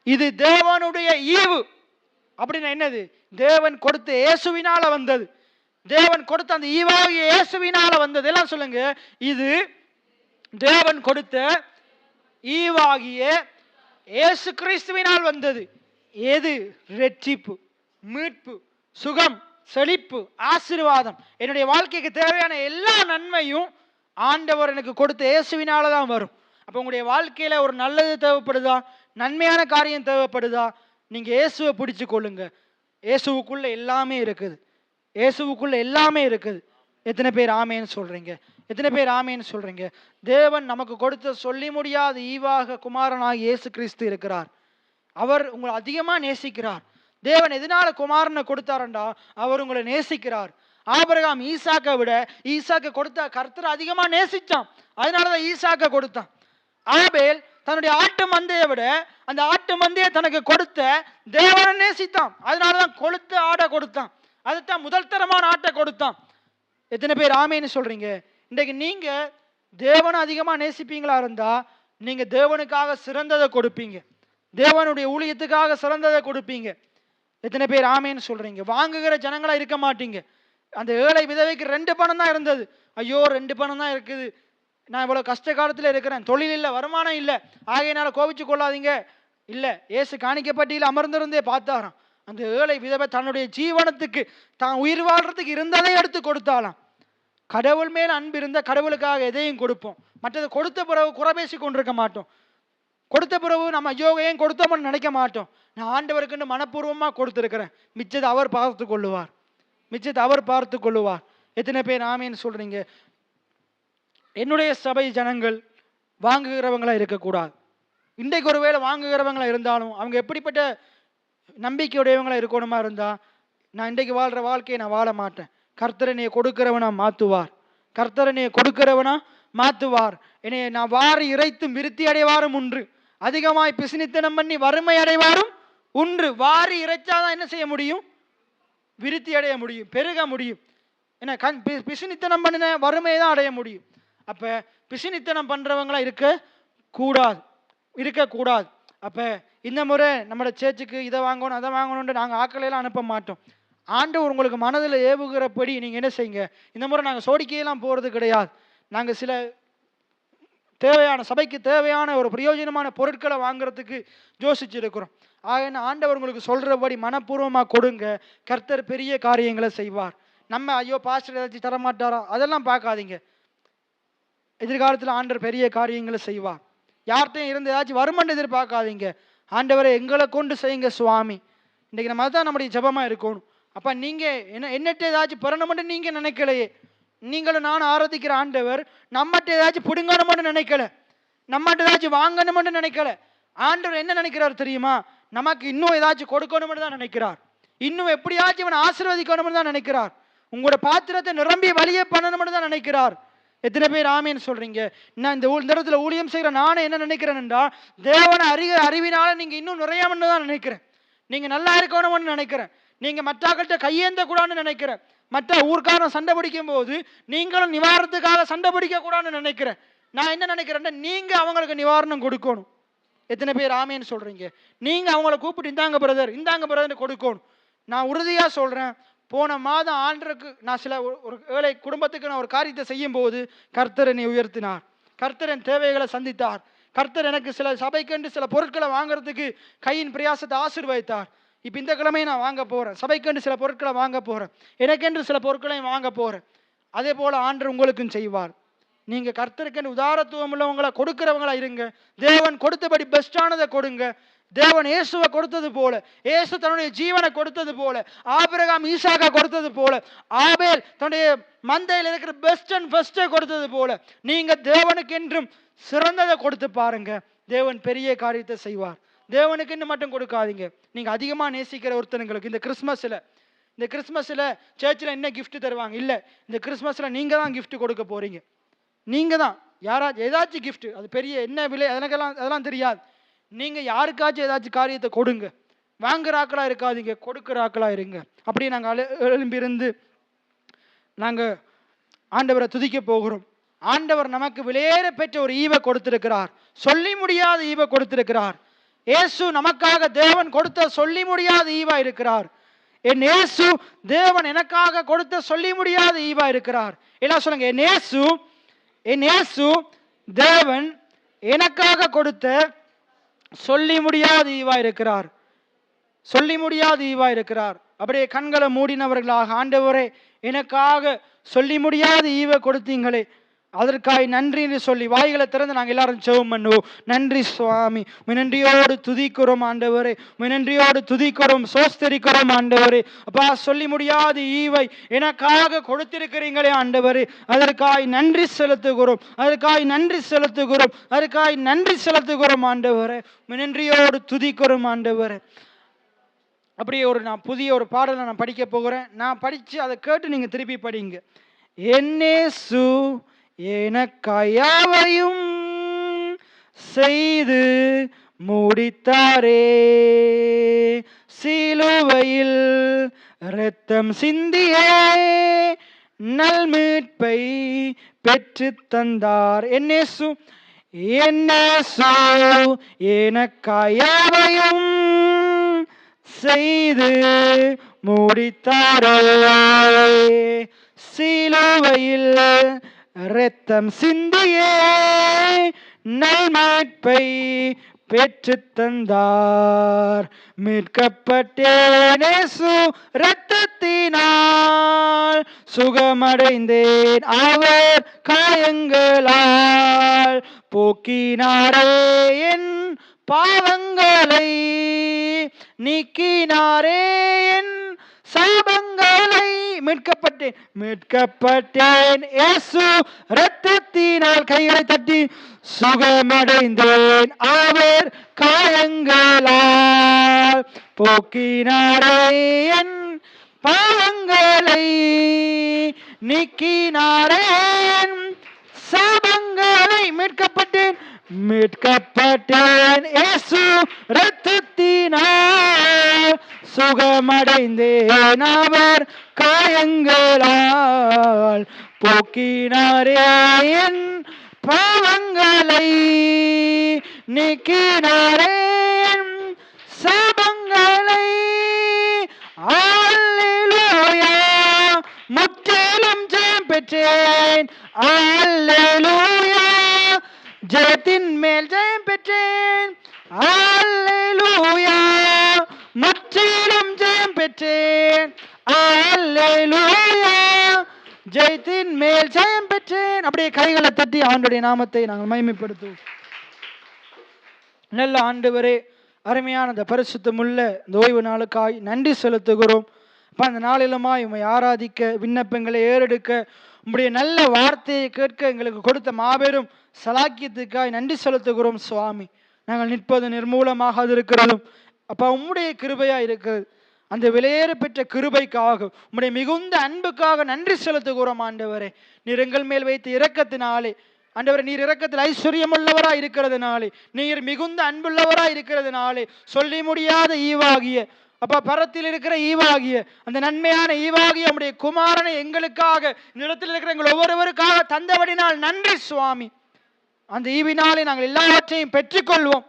இது தேவனுடைய ஈவு. அப்படின்னா என்னது? தேவன் கொடுத்த இயேசுவினால வந்தது. தேவன் கொடுத்த அந்த ஈவாகிய இயேசுவினால வந்தது. எல்லாம் சொல்லுங்க. இது தேவன் கொடுத்த ஈவாகிய இயேசு கிறிஸ்துவினால் வந்தது. எது? ரட்சிப்பு, மீட்பு, சுகம், செழிப்பு, ஆசீர்வாதம். என்னுடைய வாழ்க்கைக்கு தேவையான எல்லா நன்மையும் ஆண்டவர் எனக்கு கொடுத்த இயேசுவினால தான் வரும். அப்போ உங்களுடைய வாழ்க்கையில ஒரு நல்லது தேவைப்படுதா? நன்மையான காரியம் தேவைப்படுதா? நீங்க இயேசுவை பிடிச்சு கொள்ளுங்க. இயேசுவுக்குள்ள எல்லாமே இருக்குது. இயேசுவுக்குள்ள எல்லாமே இருக்குது. எத்தனை பேர் ஆமேன்னு சொல்றீங்க? எத்தனை பேர் ஆமேன்னு சொல்றீங்க? தேவன் நமக்கு கொடுத்த சொல்லி முடியாத ஈவாக குமாரனாக இயேசு கிறிஸ்து இருக்கிறார். அவர் உங்களை அதிகமா நேசிக்கிறார். தேவன் எதனால குமாரனை கொடுத்தாரண்டா அவர் உங்களை நேசிக்கிறார். ஆபிரகாம் ஈசாக்கை விட ஈசாக்கை கொடுத்த கர்த்தர் அதிகமா நேசிச்சான். அதனாலதான் ஈசாக்கை கொடுத்தான். ஆபேல் தன்னுடைய ஆட்டு மந்தையை விட அந்த ஆட்டு மந்தையை தனக்கு கொடுத்த தேவனை நேசித்தான். அதனாலதான் கொளுத்த ஆடை கொடுத்தான். அதுதான் முதல் தரமான ஆட்டை கொடுத்தான். எத்தனை பேர் ஆமேன்னு சொல்றீங்க? இன்றைக்கு நீங்க தேவனை அதிகமா நேசிப்பீங்களா இருந்தா நீங்க தேவனுக்காக சிறந்ததை கொடுப்பீங்க, தேவனுடைய ஊழியத்துக்காக சிறந்ததை கொடுப்பீங்க. எத்தனை பேர் ஆமேன்னு சொல்றீங்க? வாங்குகிற ஜனங்களா இருக்க மாட்டீங்க. அந்த ஏழை விதவைக்கு 2 பணம் தான் இருந்தது. ஐயோ 2 பணம் தான் இருக்குது, நான் இவ்வளவு கஷ்ட காலத்துல இருக்கிறேன், தொழில் இல்லை, வருமானம் இல்லை, ஆகையினால கோபிச்சு கொள்ளாதீங்க. இல்லை, ஏசு காணிக்கப்பட்டியில் அமர்ந்திருந்தே பார்த்தாராம். அந்த ஏழை விதவை தன்னுடைய ஜீவனத்துக்கு தான் உயிர் வாழ்றதுக்கு இருந்ததை எடுத்து கொடுத்தாலாம். கடவுள் மேல் அன்பு இருந்த கடவுளுக்காக எதையும் கொடுப்போம். மற்றது கொடுத்த பிறகு குறை பேசி கொண்டிருக்க மாட்டோம். கொடுத்த பிறகு நம்ம ஐயோ ஏன் கொடுத்தோம்னு நினைக்க மாட்டோம். நான் ஆண்டவருக்குன்னு மனப்பூர்வமாக கொடுத்துருக்கிறேன், மிச்சத்தை அவர் பார்த்து கொள்ளுவார், மிச்சத்தை அவர் பார்த்து கொள்ளுவார். எத்தனை பேர் ஆமேன்னு சொல்றீங்க? என்னுடைய சபை ஜனங்கள் வாங்குகிறவங்களா இருக்கக்கூடாது. இன்றைக்கு ஒருவேளை வாங்குகிறவங்களா இருந்தாலும் அவங்க எப்படிப்பட்ட நம்பிக்கையுடையவங்களா இருக்கணுமா இருந்தா, நான் இன்றைக்கு வாழ்ற வாழ்க்கையை நான் வாழ மாட்டேன். கர்த்தரனையை கொடுக்கிறவனா மாத்துவார், கர்த்தரனையை கொடுக்கிறவனா மாத்துவார். என்னைய நான் வாரி இறைத்தும் விருத்தி அடைவாரும் உண்டு, அதிகமாய் பிசினித்தனம் பண்ணி வறுமை அடைவாரும் உண்டு. வாரி இறைச்சாதான் என்ன செய்ய முடியும்? விருத்தி அடைய முடியும், பெருக முடியும். என்ன பிசினித்தனம் பண்ணின வறுமையை தான் அடைய முடியும். அப்ப பிசினித்தனம் பண்றவங்களா இருக்கக்கூடாது. அப்ப இந்த முறை நம்ம சேர்ச்சுக்கு இதை வாங்கணும் அதை வாங்கணும்னு நாங்கள் ஆக்களையெல்லாம் அனுப்ப மாட்டோம். ஆண்டவர் உங்களுக்கு மனதில் ஏவுகிறபடி நீங்கள் என்ன செய்யுங்க. இந்த முறை நாங்கள் சோடிக்கையெல்லாம் போகிறது கிடையாது. நாங்கள் சில தேவையான சபைக்கு தேவையான ஒரு பிரயோஜனமான பொருட்களை வாங்குறதுக்கு யோசிச்சிருக்கிறோம். ஆக ஆண்டவர் உங்களுக்கு சொல்கிறபடி மனப்பூர்வமாக கொடுங்க, கர்த்தர் பெரிய காரியங்களை செய்வார். நம்ம ஐயோ பாஸ்டர் ஏதாச்சும் தரமாட்டாரா அதெல்லாம் பார்க்காதீங்க. எதிர்காலத்தில் ஆண்டவர் பெரிய காரியங்களை செய்வார். யார்கிட்டையும் இருந்து ஏதாச்சும் வருமானம் எதிர்பார்க்காதீங்க. ஆண்டவரை எங்களை கொண்டு செய்யுங்க சுவாமி. இன்றைக்கி நம்ம தான் நம்முடைய ஜபமாக இருக்கணும். அப்போ நீங்கள் என்னட்ட ஏதாச்சும் பெறணும்னு நீங்கள் நினைக்கலையே. நீங்களும் நானும் ஆராதிக்கிற ஆண்டவர் நம்மகிட்ட ஏதாச்சும் பிடுங்கணும்னு நினைக்கல, நம்மகிட்ட ஏதாச்சும் வாங்கணும்னு நினைக்கல. ஆண்டவர் என்ன நினைக்கிறார் தெரியுமா? நமக்கு இன்னும் ஏதாச்சும் கொடுக்கணும்னு தான் நினைக்கிறார். இன்னும் எப்படியாச்சும் இவனை ஆசீர்வதிக்கணும்னு தான் நினைக்கிறார். உங்களோட பாத்திரத்தை நிரம்பி வழியே பண்ணணும்னு தான் நினைக்கிறார். எத்தனை பேர் ஆமேன்னு சொல்றீங்க? நான் இந்த இடத்துல ஊழியம் செய்கிற நானே என்ன நினைக்கிறேன்டா, தேவனை அறிவினால நீங்க இன்னும் நிறையாமன்னு தான் நினைக்கிறேன். நீங்க நல்லா இருக்கணும்னு நினைக்கிறேன். நீங்க மற்றாக்கள்கிட்ட கையேந்த கூடாதுன்னு நினைக்கிறேன். மற்ற ஊர்க்காரன் சண்டை பிடிக்கும் போது நீங்களும் நிவாரணத்துக்காக சண்டை பிடிக்க கூடாதுன்னு நினைக்கிறேன். நான் என்ன நினைக்கிறேன்னா, நீங்க அவங்களுக்கு நிவாரணம் கொடுக்கணும். எத்தனை பேர் ஆமேன்னு சொல்றீங்க? நீங்க அவங்கள கூப்பிட்டு இந்தாங்க பிரதர் கொடுக்கணும். நான் உறுதியா சொல்றேன், போன மாதம் ஆண்டருக்கு நான் சில ஒரு ஏழை குடும்பத்துக்கு நான் ஒரு காரியத்தை செய்யும் போது கர்த்தர் என்னை உயர்த்தினார், கர்த்தர் என் தேவைகளை சந்தித்தார், கர்த்தர் எனக்கு சில சபைக்கென்று சில பொருட்களை வாங்குறதுக்கு கையின் பிரயாசத்தை ஆசீர்வதித்தார். இப்போ இந்த கிழமை நான் வாங்க போறேன், சபைக்கென்று சில பொருட்களை வாங்க போறேன், எனக்கென்று சில பொருட்களையும் வாங்க போறேன். அதே போல ஆண்டவர் உங்களுக்கும் செய்வார். நீங்க கர்த்தருக்கு உதாரத்துவம் உள்ளவங்களா கொடுக்கிறவங்களா இருங்க. தேவன் கொடுத்தபடி பெஸ்டானதை கொடுங்க. தேவன் இயேசுவை கொடுத்தது போல, இயேசு தன்னுடைய ஜீவனை கொடுத்தது போல, ஆபிரகாம் ஈசாக்கை கொடுத்தது போல, ஆபேல் தன்னுடைய மந்தையில் இருக்கிற பெஸ்ட் அண்ட் ஃபர்ஸ்டை கொடுத்தது போல நீங்க தேவனுக்கு என்றும் சிறந்ததை கொடுத்து பாருங்க. தேவன் பெரிய காரியத்தை செய்வார். தேவனுக்கு இன்னும் மட்டும் கொடுக்காதீங்க. நீங்க அதிகமா நேசிக்கிற ஒருத்தனுங்களுக்கு இந்த கிறிஸ்மஸ்ல சர்ச்சில் என்ன கிஃப்ட் தருவாங்க? இல்ல, இந்த கிறிஸ்மஸ்ல நீங்க தான் கிஃப்ட் கொடுக்க போறீங்க. நீங்க தான் யாராச்சும் ஏதாச்சும் கிஃப்ட், அது பெரிய என்ன விலை அதெல்லாம் தெரியாது. நீங்க யாருக்காச்சும் ஏதாச்சும் காரியத்தை கொடுங்க. வாங்குற ஆக்களா இருக்காதீங்க, கொடுக்குற ஆக்களா இருங்க. அப்படியே நாங்கள் எழும்பியிருந்து நாங்கள் ஆண்டவரை துதிக்க போகிறோம். ஆண்டவர் நமக்கு விலையேற பெற்ற ஒரு ஈவை கொடுத்திருக்கிறார், சொல்லி முடியாத ஈவை கொடுத்திருக்கிறார். இயேசு நமக்காக தேவன் கொடுத்த சொல்லி முடியாத ஈவா இருக்கிறார். என் இயேசு தேவன் எனக்காக கொடுத்த சொல்லி முடியாத ஈவா இருக்கிறார். எல்லாம் சொல்லுங்க, என் இயேசு தேவன் எனக்காக கொடுத்த சொல்லி முடியாத ஈவா இருக்கிறார், சொல்லி முடியாத ஈவா இருக்கிறார். அப்படியே கண்களை மூடினவர்களாக, ஆண்டவரே எனக்காக சொல்லி முடியாத ஈவை கொடுத்தீங்களே, அதற்காக நன்றி என்று சொல்லி வாய்களை திறந்து நாங்கள் எல்லாரும் ஜெபம் பண்ணுவோம். நன்றி சுவாமி, நன்றியோடு துதிக்கிறோம் ஆண்டவரே, நன்றியோடு துதிக்கிறோம், சோஸ்தரிக்கிறோம் ஆண்டவரே. அப்பா, சொல்லி முடியாத ஈவை எனக்காக கொடுத்திருக்கிறீங்களே ஆண்டவரே, அதற்காக நன்றி செலுத்துகிறோம், அதற்காக நன்றி செலுத்துகிறோம், அதற்காக நன்றி செலுத்துகிறோம் ஆண்டவரே. நன்றியோடு துதிக்கிறோம் ஆண்டவரே. அப்படியே நான் புதிய ஒரு பாடலை நான் படிக்க போகிறேன். நான் படித்து அதை கேட்டு நீங்கள் திருப்பி படிங்க. என்னேசு எனக்காய் யாவையும் செய்து முடித்தாரே, சிலுவையில் இரத்தம் சிந்தியே நல்மீட்பை பெற்று தந்தார். என்னேசு எனக்காய் யாவையும் செய்து முடித்தாரே, சிலுவையில் இரத்தம் சிந்தியே நல்மீட்பை பெற்று தந்தார். மீட்கப்பட்டேன் இயேசு இரத்தத்தினால், சுகமடைந்தேன் அவர் காயங்களால், போக்கினாரே என் பாவங்களை, நீக்கினாரே என் சாபங்களை. மீட்கப்பட்டேன் இயேசு இரத்தத்தினால், கைகளை தட்டி சுகமடைந்தேன் அவர் காயங்களால், போக்கினாரே என் பாவங்களை, நீக்கினாரே என் சாபங்களை. மீட்கப்பட்டேன் இயேசு இரத்தத்தினால், சுகமடைந்தேன் அவர் காயங்களால், போக்கினாரே என் பாவங்களை, நீக்கினாரே என் சாபங்களை. அல்லேலூயா, முற்றிலும் ஜெயம் பெற்றேன். அல்லேலூயா, ஜெயத்தின் மேல் ஜெயம் பெற்றேன். அல்லேலூயா, முற்றிலும் ஜெயம் பெற்றேன். அல்லேலூயா, ஜெயத்தின் மேல் ஜெயம் பெற்றேன். அப்படியே கைகளை தட்டி ஆண்டவருடைய நாமத்தை நாங்கள் மகிமைப்படுத்துவோம். நல்ல ஆண்டவரே, அருமையான இந்த பரிசுத்தமுள்ள இந்த ஓய்வு நாளுக்காய் நன்றி செலுத்துகிறோம். அந்த நாளிலுமாய் உம்மை ஆராதிக்க, விண்ணப்பங்களை ஏறெடுக்க, உம்முடைய நல்ல வார்த்தையை கேட்க எங்களுக்கு கொடுத்த மாபெரும் சலாக்கியத்துக்காய் நன்றி செலுத்துகிறோம் சுவாமி. நாங்கள் நிற்பது நிர்மூலமாக இருக்கிறதும் அப்பா உம்முடைய கிருபையா இருக்கிறது. அந்த விலையேற பெற்ற கிருபைக்காக, உம்முடைய மிகுந்த அன்புக்காக நன்றி செலுத்துகிறோம் ஆண்டவரே. நீர் எங்கள் மேல் வைத்த இரக்கத்தினாலே ஆண்டவரே, நீர் இரக்கத்தில் ஐஸ்வர்யம் உள்ளவராய் இருக்கிறதுனாலே, நீர் மிகுந்த அன்புள்ளவராய் இருக்கிறதுனாலே, சொல்லி முடியாத ஈவாகிய அப்பா பரத்தில் இருக்கிற ஈவாகிய அந்த நன்மையான ஈவாகிய உம்முடைய குமாரனை எங்களுக்காக இந்த இடத்தில் இருக்கிற எங்கள் ஒவ்வொருவருக்காக தந்தபடினால் நன்றி சுவாமி. அந்த ஈவினாலே நாங்கள் எல்லாவற்றையும் பெற்றுக்கொள்வோம்.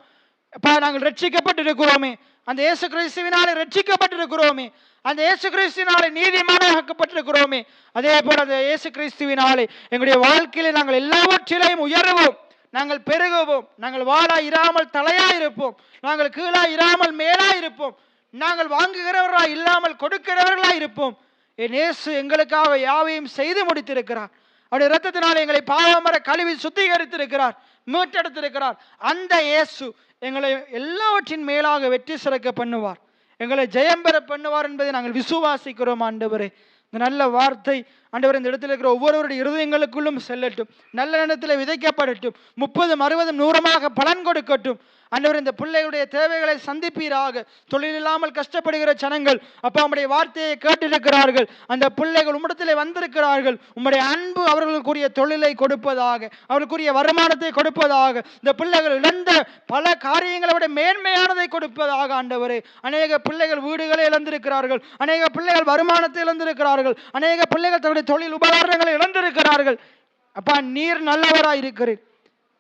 அப்பா நாங்கள் ரட்சிக்கப்பட்டிருக்கிறோமே, அந்த இயேசு கிறிஸ்துவினாலே ரட்சிக்கப்பட்டிருக்கிறோமே, அந்த இயேசு கிறிஸ்துவினாலே நீதிமானாக்கப்பட்டிருக்கிறோமே, அதே போல அந்த இயேசு கிறிஸ்துவினாலே எங்களுடைய வாழ்க்கையிலே நாங்கள் எல்லாவற்றிலையும் உயர்வோம், நாங்கள் பெருகுவோம், நாங்கள் வாழா இராமல் தலையா இருப்போம், நாங்கள் கீழா இராமல் மேலா இருப்போம், நாங்கள் வாங்குகிறவர்களாய் இல்லாமல் கொடுக்கிறவர்களாய் இருப்போம். என் இயேசு எங்களுக்காக யாவையும் செய்து முடித்திருக்கிறார். அவருடைய இரத்தத்தினால் எங்களை பாவமர கழுவி சுத்திகரித்திருக்கிறார், மீட்டெடுத்திருக்கிறார். அந்த இயேசு எங்களை எல்லாவற்றின் மேலாக வெற்றி சிறக்க பண்ணுவார், எங்களை ஜெயம் பெற பண்ணுவார் என்பதை நாங்கள் விசுவாசிக்கிறோம் ஆண்டவரே. இந்த நல்ல வார்த்தை ஆண்டவர் இந்த இடத்துல இருக்கிற ஒவ்வொருவருடைய இருதயங்களுக்குள்ளும் செல்லட்டும், நல்ல இடத்துல விதைக்கப்படட்டும், 30, 60, 100 பலன் கொடுக்கட்டும். ஆண்டவர் இந்த பிள்ளைகளுடைய தேவைகளை சந்திப்பீராக. தொழில் இல்லாமல் கஷ்டப்படுகிற ஜனங்கள் அப்பா உம்முடைய வார்த்தையை கேட்டிருக்கிறார்கள், அந்த பிள்ளைகள் உம்மிடத்திலே வந்திருக்கிறார்கள். உம்முடைய அன்பு அவர்களுக்குரிய தொழிலை கொடுப்பதாக, அவர்களுக்குரிய வருமானத்தை கொடுப்பதாக, இந்த பிள்ளைகள் இழந்த பல காரியங்களை விட மேன்மையானதை கொடுப்பதாக ஆண்டவரே. அநேக பிள்ளைகள் வீடுகளை இழந்திருக்கிறார்கள், அநேக பிள்ளைகள் வருமானத்தை இழந்திருக்கிறார்கள், அநேக பிள்ளைகள் தன்னுடைய தொழில் உபகரணங்களை இழந்திருக்கிறார்கள். அப்பா நீர் நல்லவராய் இருக்கிறீர்,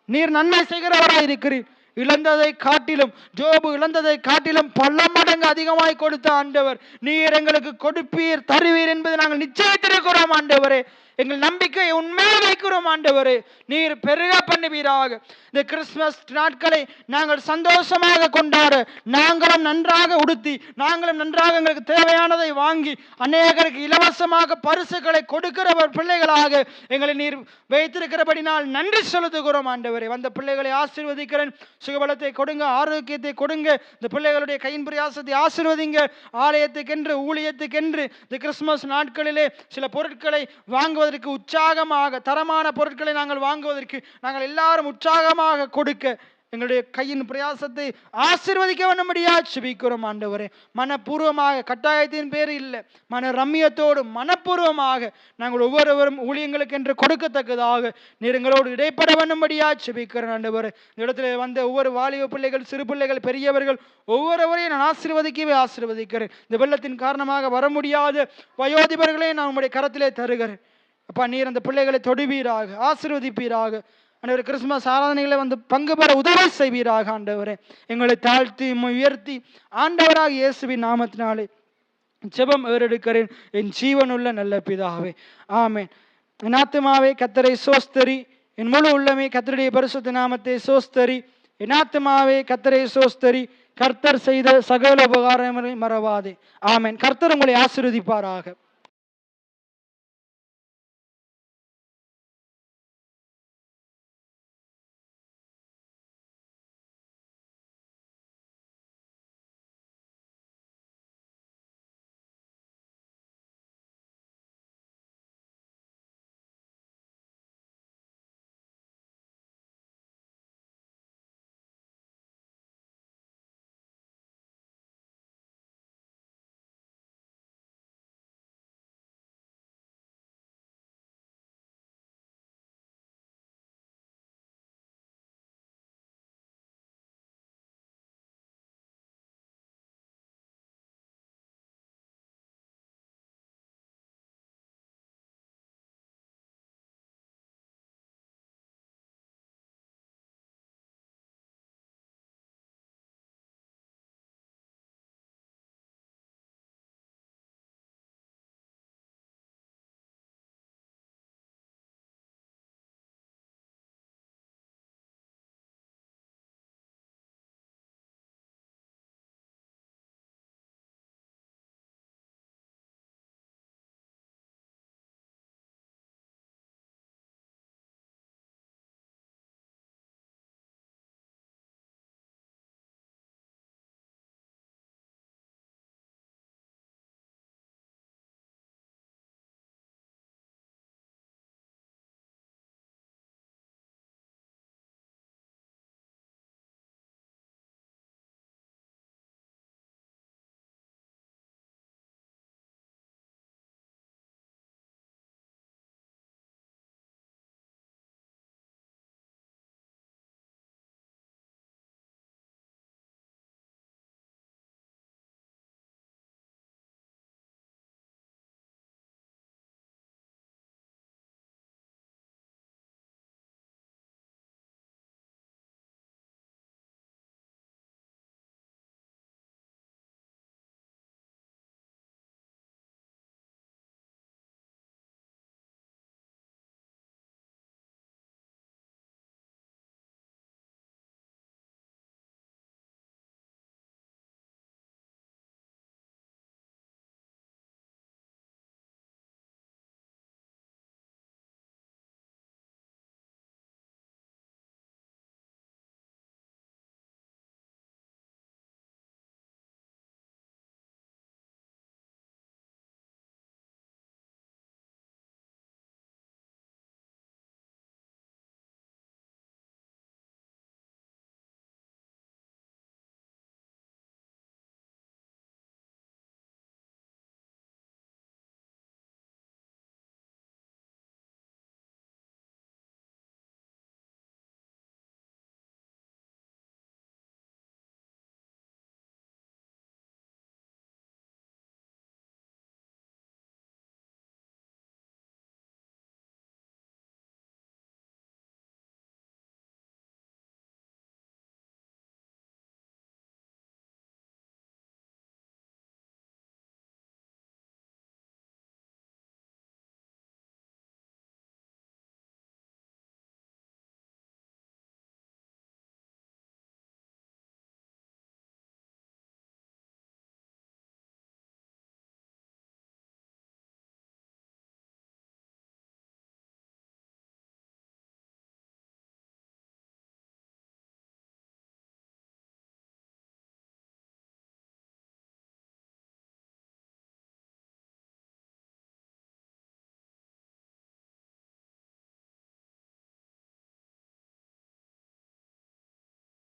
நீர் நன்மை செய்கிறவராய் இருக்கிறீர். இழந்ததை காட்டிலும், ஜோபு இழந்ததை காட்டிலும் பல மடங்கு அதிகமாய் கொடுத்த ஆண்டவர், நீர் எங்களுக்கு கொடுப்பீர் தருவீர் என்பதை நாங்கள் நிச்சயித்திருக்கிறோம் ஆண்டவரே. எங்கள் நம்பிக்கையை உண்மையாக வைக்கிறோம் ஆண்டவரே. நீர் பெருக பண்ணுவீராக. இந்த கிறிஸ்துமஸ் நாட்களை நாங்கள் சந்தோஷமாக கொண்டாட, நாங்களும் நன்றாக உடுத்தி, நாங்களும் நன்றாக எங்களுக்கு தேவையானதை வாங்கி, அநேகருக்கு இலவசமாக பரிசுகளை கொடுக்கிறவர் பிள்ளைகளாக எங்களை நீர் வைத்திருக்கிறபடினால் நன்றி செலுத்துகிறோம் ஆண்டவரே. வந்த பிள்ளைகளை ஆசீர்வதிக்கிறேன், சுகபலத்தை கொடுங்க, ஆரோக்கியத்தை கொடுங்க. இந்த பிள்ளைகளுடைய கையின் பிரயாசத்தை ஆசீர்வதிங்க. ஆலயத்துக்கென்று, ஊழியத்துக்கென்று இந்த கிறிஸ்துமஸ் நாட்களிலே சில பொருட்களை வாங்குவதற்கு உற்சாகமாக, தரமான பொருட்களை நாங்கள் வாங்குவதற்கு நாங்கள் எல்லாரும் உற்சாகமாக கொடுக்க எங்களுடைய கையின் பிரயாசத்தை ஆசீர்வதிக்க வேண்டும்படியா செபிக்கிறோம் ஆண்டவரே. மனப்பூர்வமாக, கட்டாயத்தின் பேர் இல்லை, மன ரம்மியத்தோடு மனப்பூர்வமாக நாங்கள் ஒவ்வொருவரும் ஊழியங்களுக்கு என்று கொடுக்கத்தக்கதாக நீர் எங்களோடு இடைப்பட வேண்டும்படியா செபிக்கிறேன் ஆண்டவரே. இந்த இடத்துல வந்த ஒவ்வொரு வாலிப பிள்ளைகள், சிறு பிள்ளைகள், பெரியவர்கள் ஒவ்வொருவரையும் நான் ஆசீர்வதிக்கிறேன். இந்த வெள்ளத்தின் காரணமாக வர முடியாத வயோதிபர்களே நான் உங்களுடைய கரத்திலே தருகிறேன். அப்பா, நீர் அந்த பிள்ளைகளை தொடுவீராக, ஆசீர்வதிப்பீராக. ஆண்டவரே, கிறிஸ்துமஸ் ஆராதனைகளை வந்து பங்கு பெற உதவி செய்வீராக ஆண்டவரே. எங்களை தாழ்த்தி உயர்த்தி ஆண்டவராக இயேசுவின் நாமத்தினாலே ஜெபம் ஏறெடுக்கிறேன் என் ஜீவனுள்ள நல்ல பிதாவே, ஆமென். என் ஆத்துமாவே கர்த்தரை சோஸ்தரி, என் முழு உள்ளமே கர்த்தருடைய பரிசுத்த நாமத்தை சோஸ்தரி. என் ஆத்துமாவே கர்த்தரை சோஸ்தரி, கர்த்தர் செய்த சகல உபகாரங்களை மறவாதே. ஆமென். கர்த்தர் உங்களை ஆசீர்வதிப்பாராக.